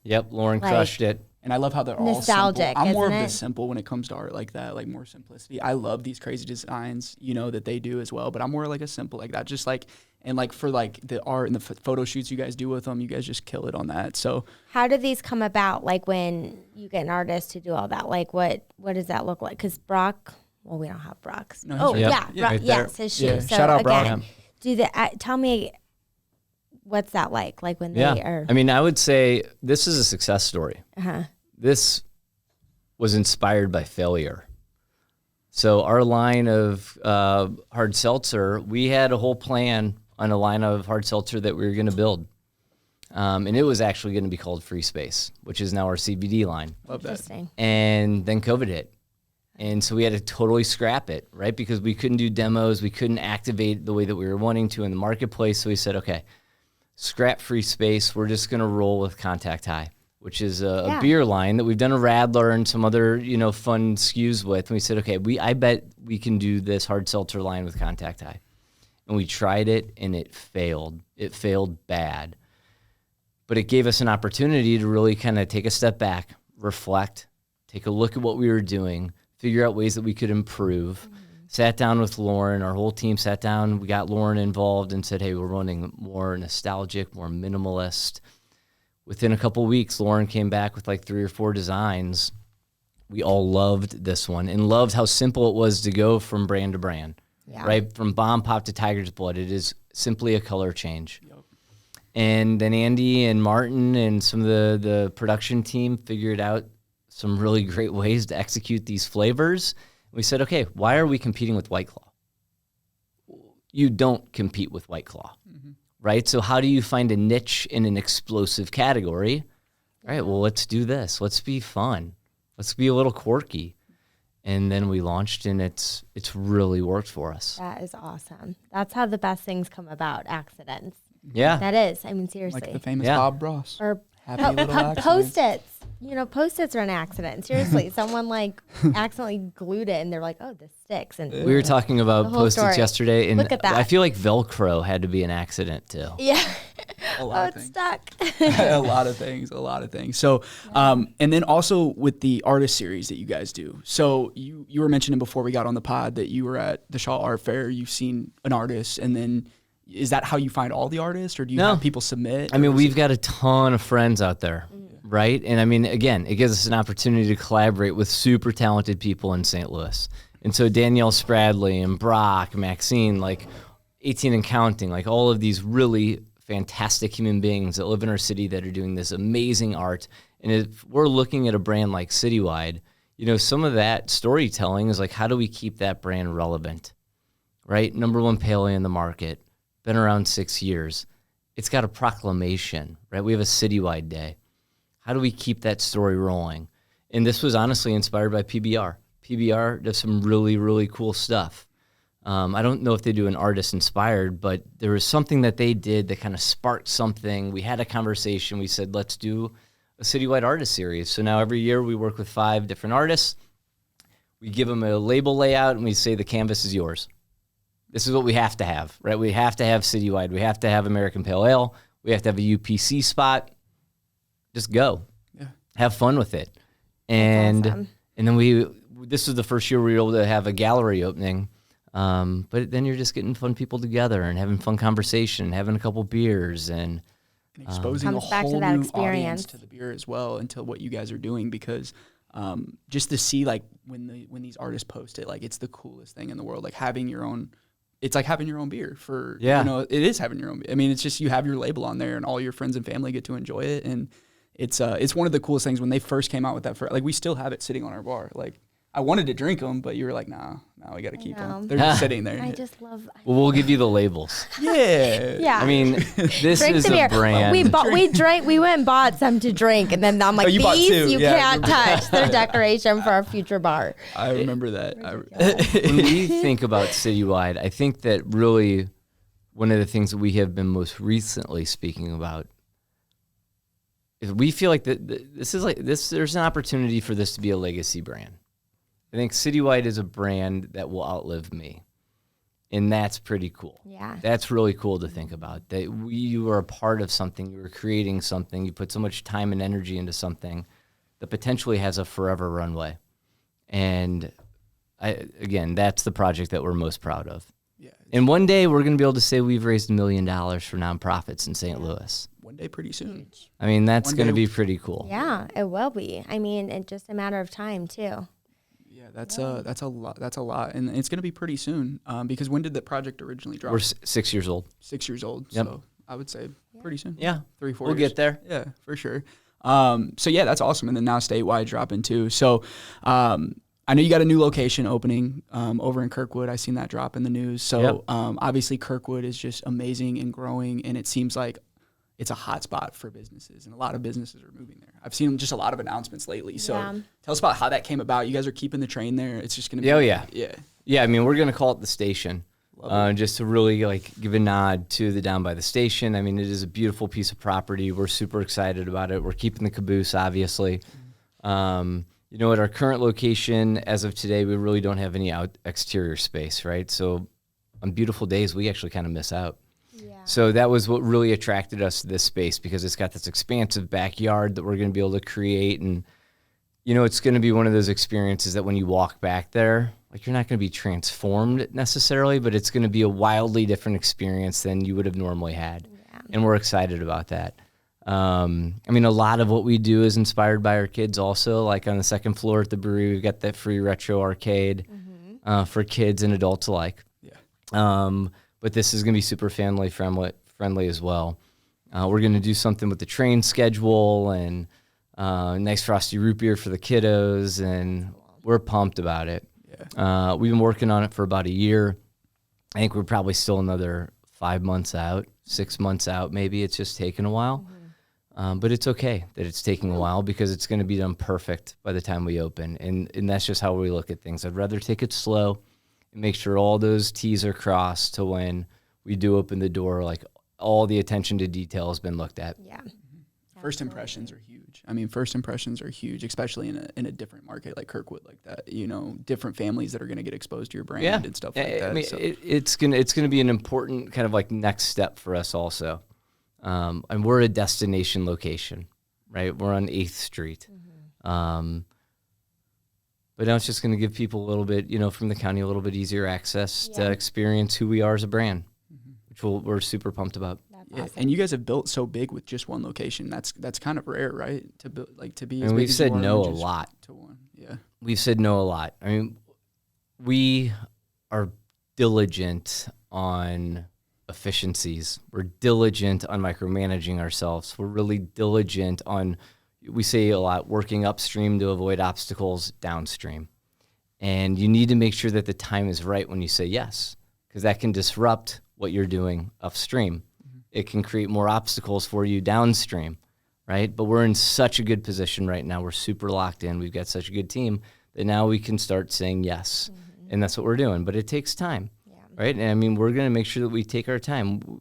Yep, Lauren crushed it. And I love how they're nostalgic, all simple. I'm more of isn't the it? simple when it comes to art like that, like more simplicity. I love these crazy designs, that they do as well. But I'm more like a simple like that, just like and like for like the art and the photo shoots you guys do with them, you guys just kill it on that. So how do these come about? Like when you get an artist to do all that, like what does that look like? Because Brock, well, we don't have Brock's. No, oh right yeah, right yes, his shoes. Yeah. So Shout out Brock. again, tell me. What's that like? Like when they are. I mean, I would say this is a success story. This was inspired by failure. So our line of hard seltzer, we had a whole plan on a line of hard seltzer that we were going to build. And it was actually going to be called Free Space, which is now our CBD line. Love that. Interesting. And then COVID hit. And so we had to totally scrap it, right? Because we couldn't do demos. We couldn't activate the way that we were wanting to in the marketplace. So we said, okay, scrap Free Space. We're just going to roll with Contact High, which is a beer line that we've done a Radler and some other, fun SKUs with. And we said, okay, I bet we can do this hard seltzer line with Contact High. And we tried it, and it failed. It failed bad. But it gave us an opportunity to really kind of take a step back, reflect, take a look at what we were doing, figure out ways that we could improve. Sat down with Lauren, our whole team sat down. We got Lauren involved and said, hey, we're running more nostalgic, more minimalist. Within a couple of weeks, Lauren came back with like 3 or 4 designs. We all loved this one and loved how simple it was to go from brand to brand, right? From Bomb Pop to Tiger's Blood. It is simply a color change. Yep. And then Andy and Martin and some of the production team figured out some really great ways to execute these flavors. We said, okay, why are we competing with White Claw? You don't compete with White Claw, right? So how do you find a niche in an explosive category? All right, well, let's do this. Let's be fun. Let's be a little quirky. And then we launched, and it's really worked for us. That is awesome. That's how the best things come about, accidents. Yeah. That is. I mean, seriously. Like the famous Bob Ross. Or happy little accidents. Post-its. Post-its are an accident. Seriously, someone accidentally glued it, and they're like, "Oh, this sticks." And we were talking about Post-its yesterday, and look at that. I feel like Velcro had to be an accident too. Yeah. A lot of it's things. stuck. A lot of things. So, and then also with the artist series that you guys do. So you were mentioning before we got on the pod that you were at the Shaw Art Fair. You've seen an artist, and then is that how you find all the artists, or do you have people submit? I mean, we've got a ton of friends out there, right? And I mean, again, it gives us an opportunity to collaborate with super talented people in St. Louis. And so Danielle Spradley and Brock, Maxine, 18 and counting, all of these really fantastic human beings that live in our city that are doing this amazing art. And if we're looking at a brand like Citywide, some of that storytelling is how do we keep that brand relevant, right? Number 1 pale ale in the market, been around 6 years. It's got a proclamation, right? We have a Citywide day. How do we keep that story rolling? And this was honestly inspired by PBR. PBR does some really, really cool stuff. I don't know if they do an artist inspired, but there was something that they did that kind of sparked something. We had a conversation. We said, let's do a Citywide artist series. So now every year we work with 5 different artists. We give them a label layout, and we say the canvas is yours. This is what we have to have, right? We have to have Citywide. We have to have American Pale Ale. We have to have a UPC spot. Just go. Yeah. Have fun with it. And awesome. And then this was the first year we were able to have a gallery opening. But then you're just getting fun people together and having fun conversation and having a couple beers and exposing a whole new audience to the beer as well, and to what you guys are doing, because just to see when these artists post it, it's the coolest thing in the world. Having your own, it's like having your own beer it is having your own. I mean, it's just you have your label on there, and all your friends and family get to enjoy it, and it's one of the coolest things. When they first came out with that, we still have it sitting on our bar. I wanted to drink them, but you were like, nah, we got to keep know. them. They're just sitting there. I just love. Well, we'll give you the labels. Yeah. Yeah. I mean, this Drink is the a beer. brand. We went and bought some to drink, and then I'm like, you bought these two. you Yeah. can't touch. They're decoration for a future bar. I remember that. When we think about Citywide, I think that really one of the things that we have been most recently speaking about is we feel like there's an opportunity for this to be a legacy brand. I think Citywide is a brand that will outlive me. And that's pretty cool. Yeah. That's really cool to think about. That you are a part of something, you are creating something, you put so much time and energy into something that potentially has a forever runway. And again, that's the project that we're most proud of. Yeah. And one day we're going to be able to say we've raised $1 million for nonprofits in St. Louis. One day pretty soon. I mean, that's going to be pretty cool. Yeah, it will be. I mean, it's just a matter of time too. Yeah, that's a lot. That's a lot, and it's going to be pretty soon. Because when did the project originally drop? We're 6 years old. 6 years old. Yep. So I would say pretty soon. Yeah. 3-4 We'll years. get there. Yeah, for sure. So yeah, that's awesome. And then now statewide dropping too. So I know you got a new location opening over in Kirkwood. I seen that drop in the news. So obviously Kirkwood is just amazing and growing, and it seems like it's a hot spot for businesses, and a lot of businesses are moving there. I've seen just a lot of announcements lately. So tell us about how that came about. You guys are keeping the train there. It's just going to be. Oh, yeah. Yeah. Yeah, I mean, we're going to call it the station. Just to really give a nod to the Down by the Station. I mean, it is a beautiful piece of property. We're super excited about it. We're keeping the caboose, obviously. At our current location, as of today, we really don't have any exterior space, right? So on beautiful days, we actually kind of miss out. Yeah. So that was what really attracted us to this space, because it's got this expansive backyard that we're going to be able to create. And, it's going to be one of those experiences that when you walk back there, you're not going to be transformed necessarily, but it's going to be a wildly different experience than you would have normally had. Yeah. And we're excited about that. A lot of what we do is inspired by our kids also. Like on the second floor at the brewery, we've got that free retro arcade for kids and adults alike. Yeah. But this is going to be super family friendly as well. We're going to do something with the train schedule and nice frosty root beer for the kiddos, and we're pumped about it. Yeah. We've been working on it for about a year. I think we're probably still another 5 months out, 6 months out maybe. It's just taken a while. But it's okay that it's taking a while, because it's going to be done perfect by the time we open. And that's just how we look at things. I'd rather take it slow and make sure all those T's are crossed to when we do open the door, all the attention to detail has been looked at. Yeah. First impressions are huge. First impressions are huge, especially in a different market like Kirkwood, like that. Different families that are going to get exposed to your brand and stuff like that. It's gonna be an important kind of next step for us also. And we're a destination location, right? We're on 8th Street. But now it's just going to give people a little bit, from the county, a little bit easier access to experience who we are as a brand, which we're super pumped about. Yeah, awesome. And you guys have built so big with just one location. That's kind of rare, right? To build to be. And we've said no a lot to one. Yeah, we've said no a lot. We are diligent on efficiencies. We're diligent on micromanaging ourselves. We're really diligent on, we say a lot, working upstream to avoid obstacles downstream. And you need to make sure that the time is right when you say yes, because that can disrupt what you're doing upstream. It can create more obstacles for you downstream, right? But we're in such a good position right now. We're super locked in. We've got such a good team that now we can start saying yes. And that's what we're doing. But it takes time. Right? And we're going to make sure that we take our time.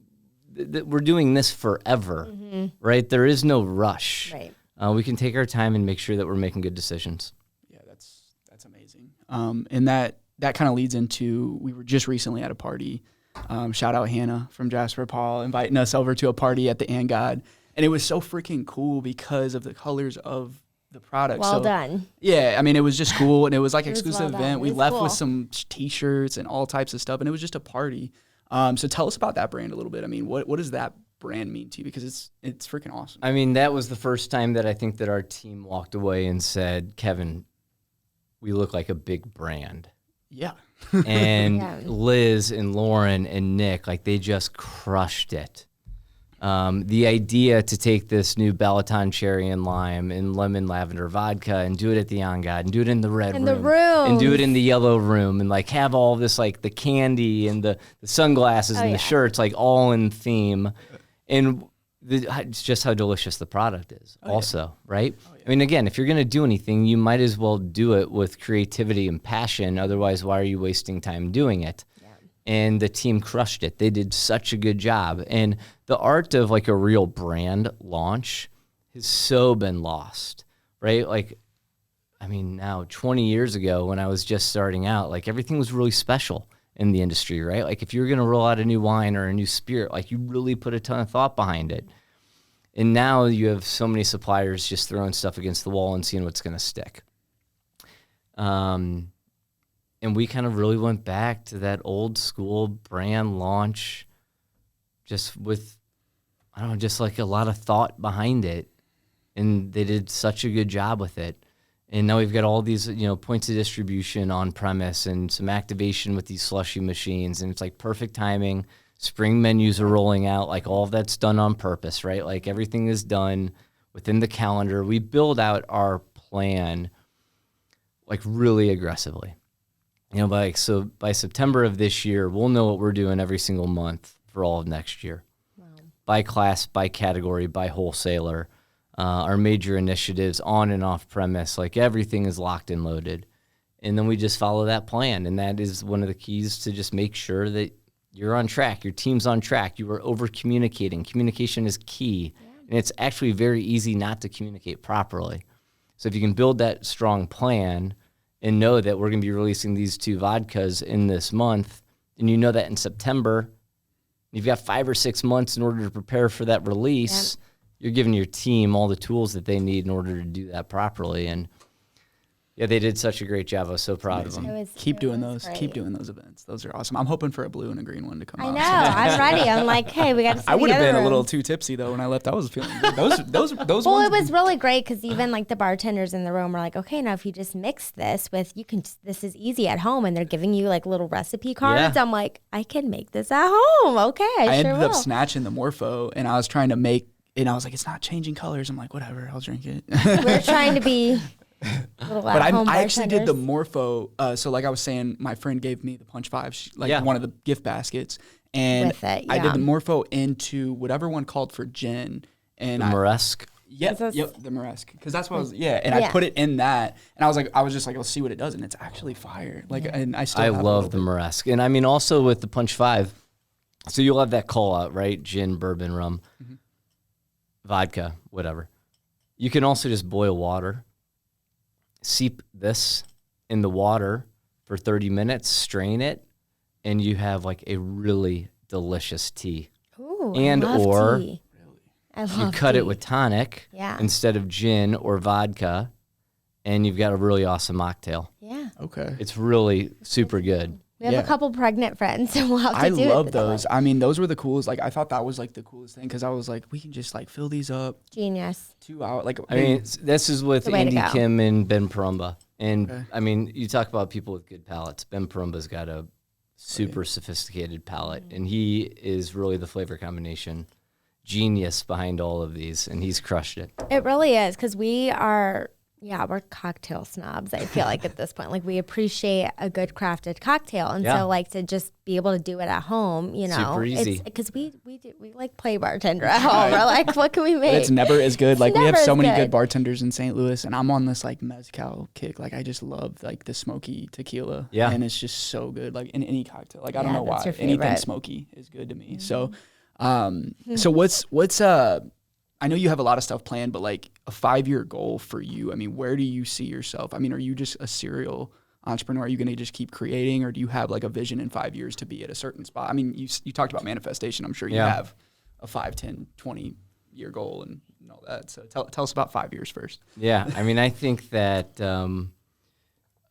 We're doing this forever, right? There is no rush. Right. We can take our time and make sure that we're making good decisions. Yeah, that's amazing. And that kind of leads into, we were just recently at a party. Shout out Hannah from Jasper Paul inviting us over to a party at the And God. And it was so freaking cool because of the colors of the product. Well done. Yeah, it was just cool, and it was exclusive well event. We It was left cool. with some T-shirts and all types of stuff, and it was just a party. So tell us about that brand a little bit. What does that brand mean to you? Because it's freaking awesome. That was the first time that I think that our team walked away and said, Kevin, we look like a big brand. Yeah. And Liz and Lauren and Nick, they just crushed it. The idea to take this new Balaton cherry and lime and lemon lavender vodka and do it at the On God and do it in the red room and do it in the yellow room and like have all this like the candy and the sunglasses and the shirts like all in theme, and it's just how delicious the product is right? I mean, again, if you're going to do anything, you might as well do it with creativity and passion. Otherwise, why are you wasting time doing it? And the team crushed it. They did such a good job. And the art of like a real brand launch has so been lost, right? Like, I mean, now 20 years ago when I was just starting out, like everything was really special in the industry, right? Like if you were going to roll out a new wine or a new spirit, like you really put a ton of thought behind it. And now you have so many suppliers just throwing stuff against the wall and seeing what's going to stick. And we kind of really went back to that old school brand launch just with, I don't know, just like a lot of thought behind it. And they did such a good job with it. And now we've got all these, points of distribution on premise and some activation with these slushy machines. And it's like perfect timing. Spring menus are rolling out. Like all of that's done on purpose, right? Like everything is done within the calendar. We build out our plan like really aggressively. By September of this year, we'll know what we're doing every single month for all of next year. Wow. By class, by category, by wholesaler, our major initiatives on and off premise, like everything is locked and loaded. And then we just follow that plan. And that is one of the keys to just make sure that you're on track, your team's on track, you are over communicating. Communication is key. Yeah. And it's actually very easy not to communicate properly. So if you can build that strong plan and know that we're going to be releasing these two vodkas in this month, and you know that in September, you've got 5 or 6 months in order to prepare for that release, you're giving your team all the tools that they need in order to do that properly. And yeah, they did such a great job. I was so proud of them. Keep doing those. Great. Keep doing those events. Those are awesome. I'm hoping for a blue and a green one to come out. I know. I'm ready. I'm like, hey, we got to. I would have been a little too tipsy though when I left. I was feeling good. Those well, ones. It was really great because even like the bartenders in the room were like, okay, now if you just mix this with, this is easy at home, and they're giving you like little recipe cards. Yeah. I'm like, I can make this at home. Okay, I ended up snatching the Morpho, and I was trying to make. And I was like, it's not changing colors. I'm like, whatever, I'll drink it. We're trying to be but I actually did the Morpho. So like I was saying, my friend gave me the Punch 5, one of the gift baskets. And I did the Morpho into whatever one called for gin. And the Moresque? Yep, the Moresque. Because that's what I was, I put it in that. And I was just like, let's see what it does. And it's actually fire. And I love the Moresque. And I mean, also with the Punch 5, so you'll have that call out, right? Gin, bourbon, rum. Mm-hmm. Vodka, whatever. You can also just boil water, seep this in the water for 30 minutes, strain it, and you have like a really delicious tea. Ooh, tea. I love you cut tea. It with tonic instead of gin or vodka, and you've got a really awesome mocktail. Yeah. Okay. It's really super good. We have a couple pregnant friends, so we'll have to do it. I love those. I mean, those were the coolest. Like, I thought that was like the coolest thing because I was like, we can just like fill these up. Genius. 2 hours. Like, I mean, this is with Andy Kim and Ben Perumba. And I mean, you talk about people with good palates. Ben Perumba's got a super sophisticated palate, and he is really the flavor combination genius behind all of these, and he's crushed it. It really is because we're cocktail snobs, I feel like at this point. Like we appreciate a good crafted cocktail. And so like to just be able to do it at home, super easy. Because we like play bartender at home. We're like, what can we make? But it's never as good. Like we have so many good bartenders in St. Louis, and I'm on this like mezcal kick. Like I just love like the smoky tequila. Yeah. And it's just so good. Like in any cocktail. Like I don't know why. Anything smoky is good to me. Mm-hmm. So what's I know you have a lot of stuff planned, but like a 5-year goal for you, I mean, where do you see yourself? I mean, are you just a serial entrepreneur? Are you going to just keep creating, or do you have like a vision in 5 years to be at a certain spot? I mean, you talked about manifestation. I'm sure you have a 5, 10, 20-year goal and all that. So tell us about 5 years first. Yeah. I mean, I think that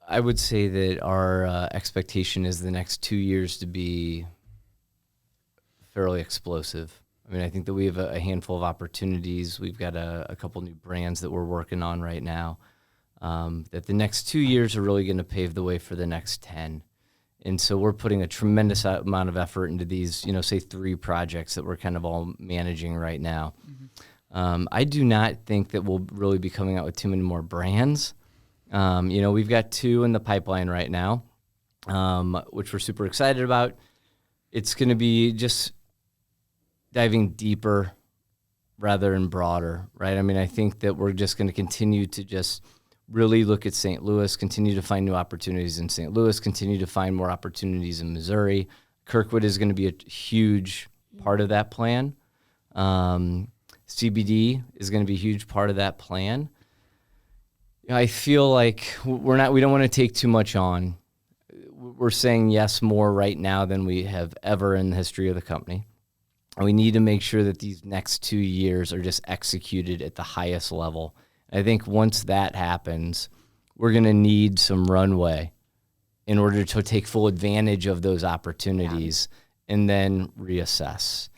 I would say that our expectation is the next 2 years to be fairly explosive. I mean, I think that we have a handful of opportunities. We've got a couple new brands that we're working on right now. That the next 2 years are really going to pave the way for the next 10. And so we're putting a tremendous amount of effort into these, say 3 projects that we're kind of all managing right now. I do not think that we'll really be coming out with too many more brands. We've got 2 in the pipeline right now, which we're super excited about. It's going to be just diving deeper rather than broader, right? I mean, I think that we're just going to continue to just really look at St. Louis, continue to find new opportunities in St. Louis, continue to find more opportunities in Missouri. Kirkwood is going to be a huge part of that plan. CBD is going to be a huge part of that plan. I feel like we don't want to take too much on. We're saying yes more right now than we have ever in the history of the company. And we need to make sure that these next 2 years are just executed at the highest level. I think once that happens, we're going to need some runway in order to take full advantage of those opportunities and then reassess.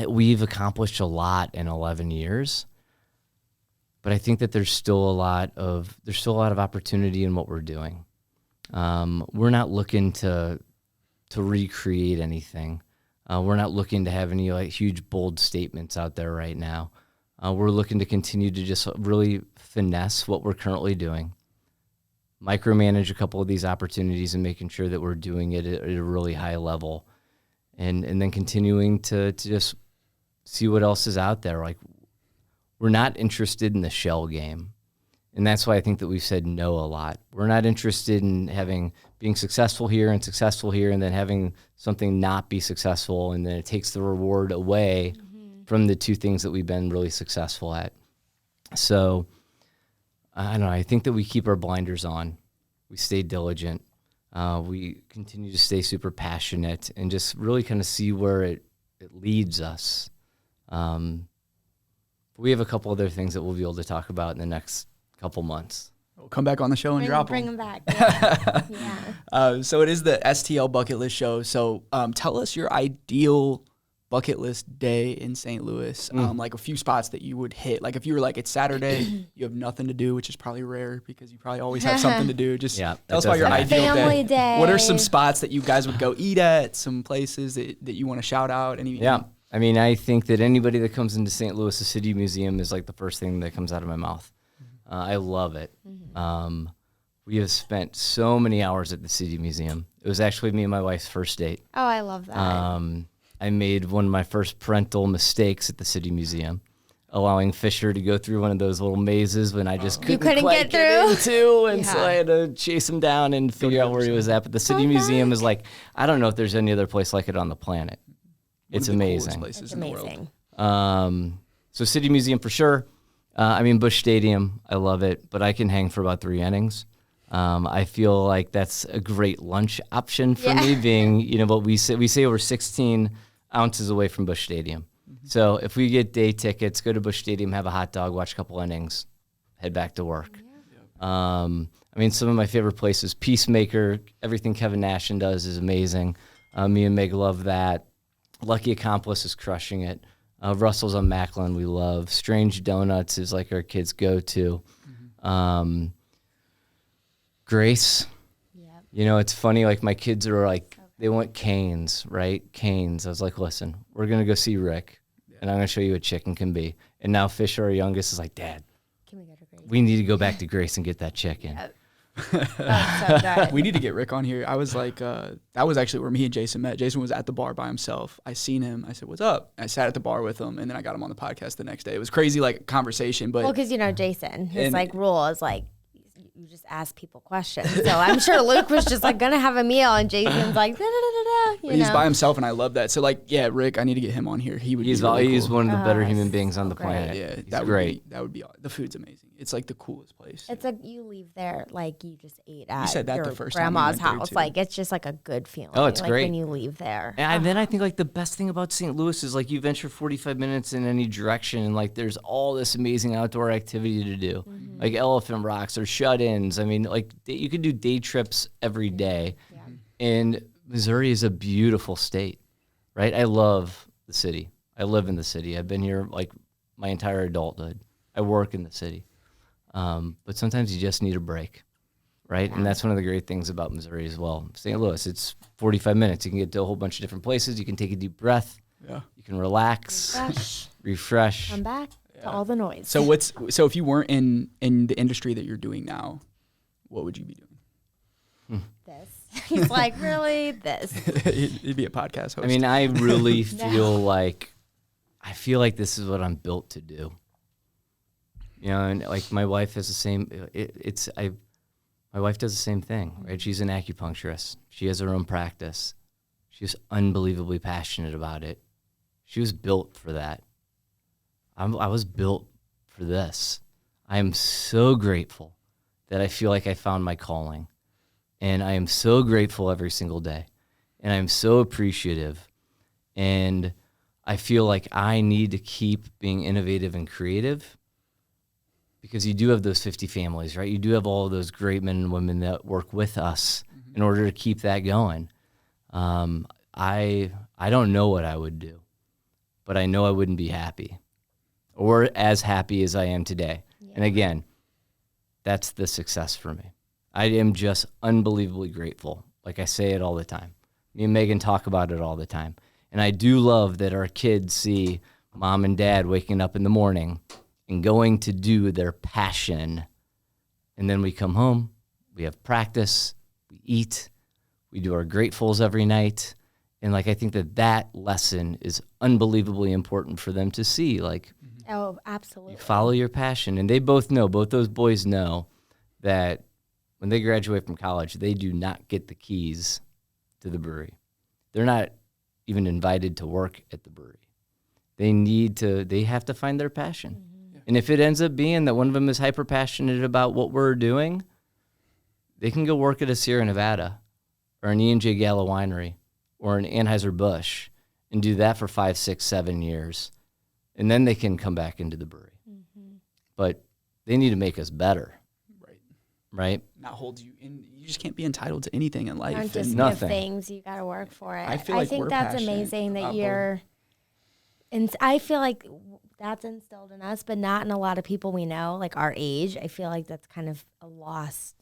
We've accomplished a lot in 11 years, but I think that there's still a lot of opportunity in what we're doing. We're not looking to recreate anything. We're not looking to have any huge bold statements out there right now. We're looking to continue to just really finesse what we're currently doing, micromanage a couple of these opportunities and making sure that we're doing it at a really high level, and then continuing to just see what else is out there. Like, we're not interested in the shell game. And that's why I think that we've said no a lot. We're not interested in being successful here and then having something not be successful, and then it takes the reward away from the 2 things that we've been really successful at. So, I don't know, I think that we keep our blinders on. We stay diligent. We continue to stay super passionate and just really kind of see where it leads us. We have a couple other things that we'll be able to talk about in the next couple months. We'll come back on the show and drop bring them. them back. Yeah. So it is the STL Bucket List show. So tell us your ideal bucket list day in St. Louis, like a few spots that you would hit. Like if you were like, it's Saturday, you have nothing to do, which is probably rare because you probably always have something to do. Just tell us about your ideal family day. What are some spots that you guys would go eat at, some places that you want to shout out? I mean, I think that anybody that comes into St. Louis, the City Museum is like the first thing that comes out of my mouth. I love it. We have spent so many hours at the City Museum. It was actually me and my wife's first date. Oh, I love that. I made one of my first parental mistakes at the City Museum, allowing Fisher to go through one of those little mazes when I just couldn't quite get into, and so I had to chase him down and figure out where he was at. But the City Museum is like, I don't know if there's any other place like it on the planet. It's amazing. It's amazing. So City Museum for sure. Busch Stadium, I love it, but I can hang for about 3 innings. I feel like that's a great lunch option for me, being, what we say we're 16 ounces away from Busch Stadium. So if we get day tickets, go to Busch Stadium, have a hot dog, watch a couple innings, head back to work. Some of my favorite places, Peacemaker, everything Kevin Nashin does is amazing. Me and Meg love that. Lucky Accomplice is crushing it. Russell's on Macklin, we love. Strange Donuts is like our kids' go-to. Grace. Yep. It's funny, like my kids are like, they want Canes, right? Canes. I was like, listen, we're going to go see Rick, and I'm going to show you what chicken can be. And now Fisher, our youngest, is like, Dad, can we go to Grace? We need to go back to Grace and get that chicken. Yep. So good. We need to get Rick on here. I was like, that was actually where me and Jason met. Jason was at the bar by himself. I seen him. I said, what's up? I sat at the bar with him, and then I got him on the podcast the next day. It was crazy, like, conversation. But because, Jason, his, rule is, like, you just ask people questions. So I'm sure Luke was just, like, going to have a meal, and Jason's like, da-da-da-da-da, He's by himself, and I love that. So, like, Rick, I need to get him on here. He's one of the better human beings on the planet. Yeah, that's great. That would be the food's amazing. It's like the coolest place. It's like you leave there like you just ate at you said that your the first grandma's time house. Like it's just like a good feeling. Oh, it's like great when you leave there. And then I think like the best thing about St. Louis is like you venture 45 minutes in any direction, and like there's all this amazing outdoor activity to do, like Elephant Rocks or shut-ins. I mean, like you could do day trips every day. Yeah. And Missouri is a beautiful state, right? I love the city. I live in the city. I've been here like my entire adulthood. I work in the city. But sometimes you just need a break, right? And that's one of the great things about Missouri as well. St. Louis, it's 45 minutes. You can get to a whole bunch of different places. You can take a deep breath. Yeah. You can relax, refresh. Come back to all the noise. So if you weren't in the industry that you're doing now, what would you be doing? This. He's like, really? This. You'd be a podcast host. I mean, I really feel like this is what I'm built to do. You know, and like my wife has the same. My wife does the same thing, right? She's an acupuncturist. She has her own practice. She's unbelievably passionate about it. She was built for that. I was built for this. I am so grateful that I feel like I found my calling. And I am so grateful every single day. And I'm so appreciative. And I feel like I need to keep being innovative and creative, because you do have those 50 families, right? You do have all of those great men and women that work with us in order to keep that going. I don't know what I would do, but I know I wouldn't be happy or as happy as I am today. Yeah. And again, that's the success for me. I am just unbelievably grateful. Like I say it all the time. Me and Megan talk about it all the time. And I do love that our kids see mom and dad waking up in the morning and going to do their passion. And then we come home, we have practice, we eat, we do our gratefuls every night. And like, I think that lesson is unbelievably important for them to see. Like, oh, absolutely. Follow your passion. And they both those boys know that when they graduate from college, they do not get the keys to the brewery. They're not even invited to work at the brewery. They have to find their passion. Mm-hmm. And if it ends up being that one of them is hyper passionate about what we're doing, they can go work at a Sierra Nevada or an E&J Gallo winery or an Anheuser-Busch and do that for 5, 6, 7 years. And then they can come back into the brewery. Mm-hmm. But they need to make us better. Right? Not hold you in. You just can't be entitled to anything in life. Don't just give things. You got to work for it. I think that's amazing that you're. And I feel like that's instilled in us, but not in a lot of people we know, like our age. I feel like that's kind of a lost.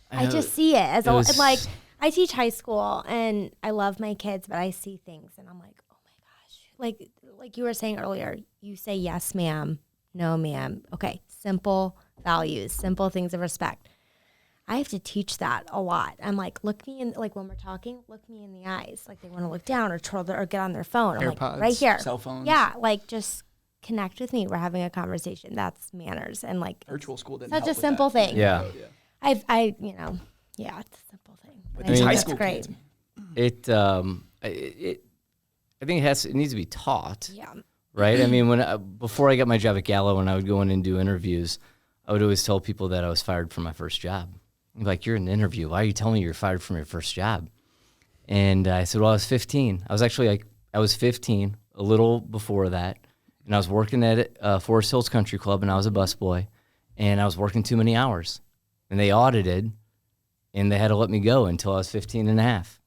I just see it as like I teach high school and I love my kids, but I see things and I'm like, oh my gosh, like you were saying earlier, you say yes, ma'am, no, ma'am. Okay, simple values, simple things of respect. I have to teach that a lot. I'm like, look me in, like when we're talking, look me in the eyes. Like they want to look down or get on their phone. I'm AirPods, like, right here. Cell phones. Yeah, like just connect with me. We're having a conversation. That's manners. And like virtual school didn't such help a simple that. thing. Yeah. I it's a simple thing. But these high school great. kids. I think it needs to be taught. Yeah. Right? I mean, before I got my job at Gallo, when I would go in and do interviews, I would always tell people that I was fired from my first job. Like, you're in an interview. Why are you telling me you're fired from your first job? And I said, well, I was 15. I was 15, a little before that. And I was working at Forest Hills Country Club, and I was a busboy. And I was working too many hours. And they audited, and they had to let me go until I was 15 and a half.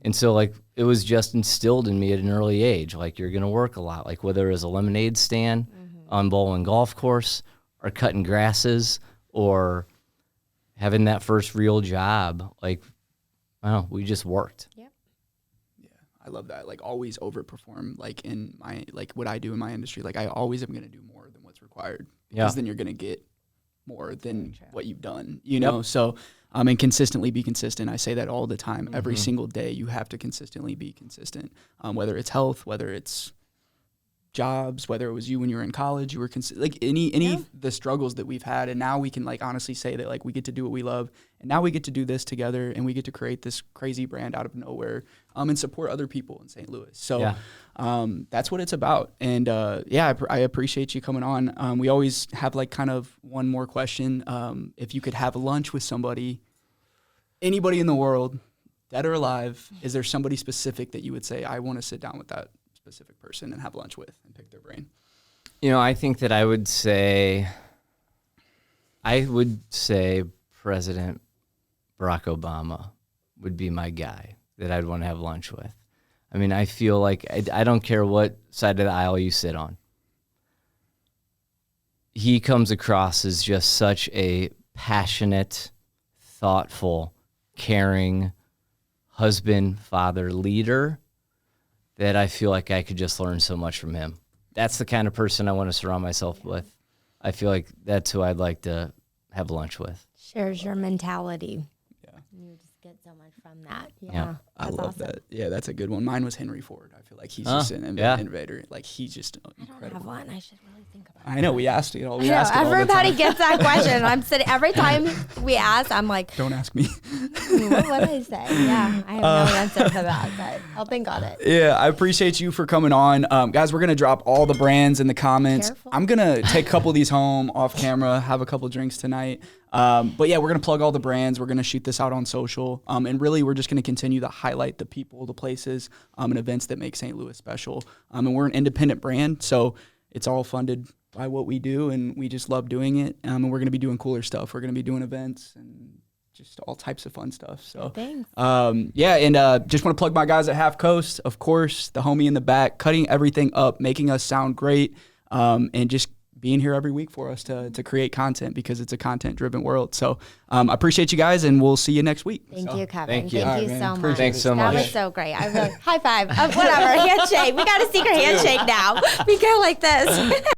And so, like, it was just instilled in me at an early age. Like, you're going to work a lot. Like, whether it was a lemonade stand on Bowling Golf Course or cutting grasses or having that first real job, like, wow, we just worked. Yep. Yeah, I love that. Like, always overperform. Like, in my, like, what I do in my industry, like, I always am going to do more than what's required. Because then you're going to get more than what you've done, you know? So, and consistently be consistent. I say that all the time. Every single day, you have to consistently be consistent. Whether it's health, whether it's jobs, whether it was you when you were in college, you were like any the struggles that we've had, and now we can like honestly say that like we get to do what we love, and now we get to do this together, and we get to create this crazy brand out of nowhere, and support other people in St. Louis. So that's what it's about. And I appreciate you coming on. We always have like kind of one more question. If you could have lunch with somebody, anybody in the world, dead or alive, is there somebody specific that you would say, I want to sit down with that specific person and have lunch with and pick their brain? You know, I think that I would say President Barack Obama would be my guy that I'd want to have lunch with. I mean, I feel like I don't care what side of the aisle you sit on. He comes across as just such a passionate thoughtful, caring husband, father, leader that I feel like I could just learn so much from him. That's the kind of person I want to surround myself with. I feel like that's who I'd like to have lunch with. Shares your mentality. Yeah. You just get so much from that. Yeah. I love awesome. that. Yeah, that's a good one. Mine was Henry Ford. I feel like he's just an innovator. Like he's just incredible. I don't have one. I should really think about it. I know we asked it all. Everybody gets that question. I'm sitting every time we ask. I'm like, don't ask me. What would I say? Yeah, I have no answer for that, but I'll think on it. Yeah, I appreciate you for coming on, guys. We're gonna drop all the brands in the comments. Careful. I'm gonna take a couple of these home off camera, have a couple drinks tonight. But yeah, we're gonna plug all the brands. We're gonna shoot this out on social, and really, we're just gonna continue to highlight the people, the places, and events that make St. Louis special. And we're an independent brand, so it's all funded by what we do, and we just love doing it. And we're gonna be doing cooler stuff. We're gonna be doing events and just all types of fun stuff. So, Thanks. yeah, and just want to plug my guys at Half Coast, of course, the homie in the back, cutting everything up, making us sound great, and just being here every week for us to create content because it's a content-driven world. So I appreciate you guys, and we'll see you next week. Thank you, Kevin. Thank you. Thank you All right, so man. much. Thanks so much. That was so great. I really high five. Whatever. Handshake. We got a secret handshake now. We go like this.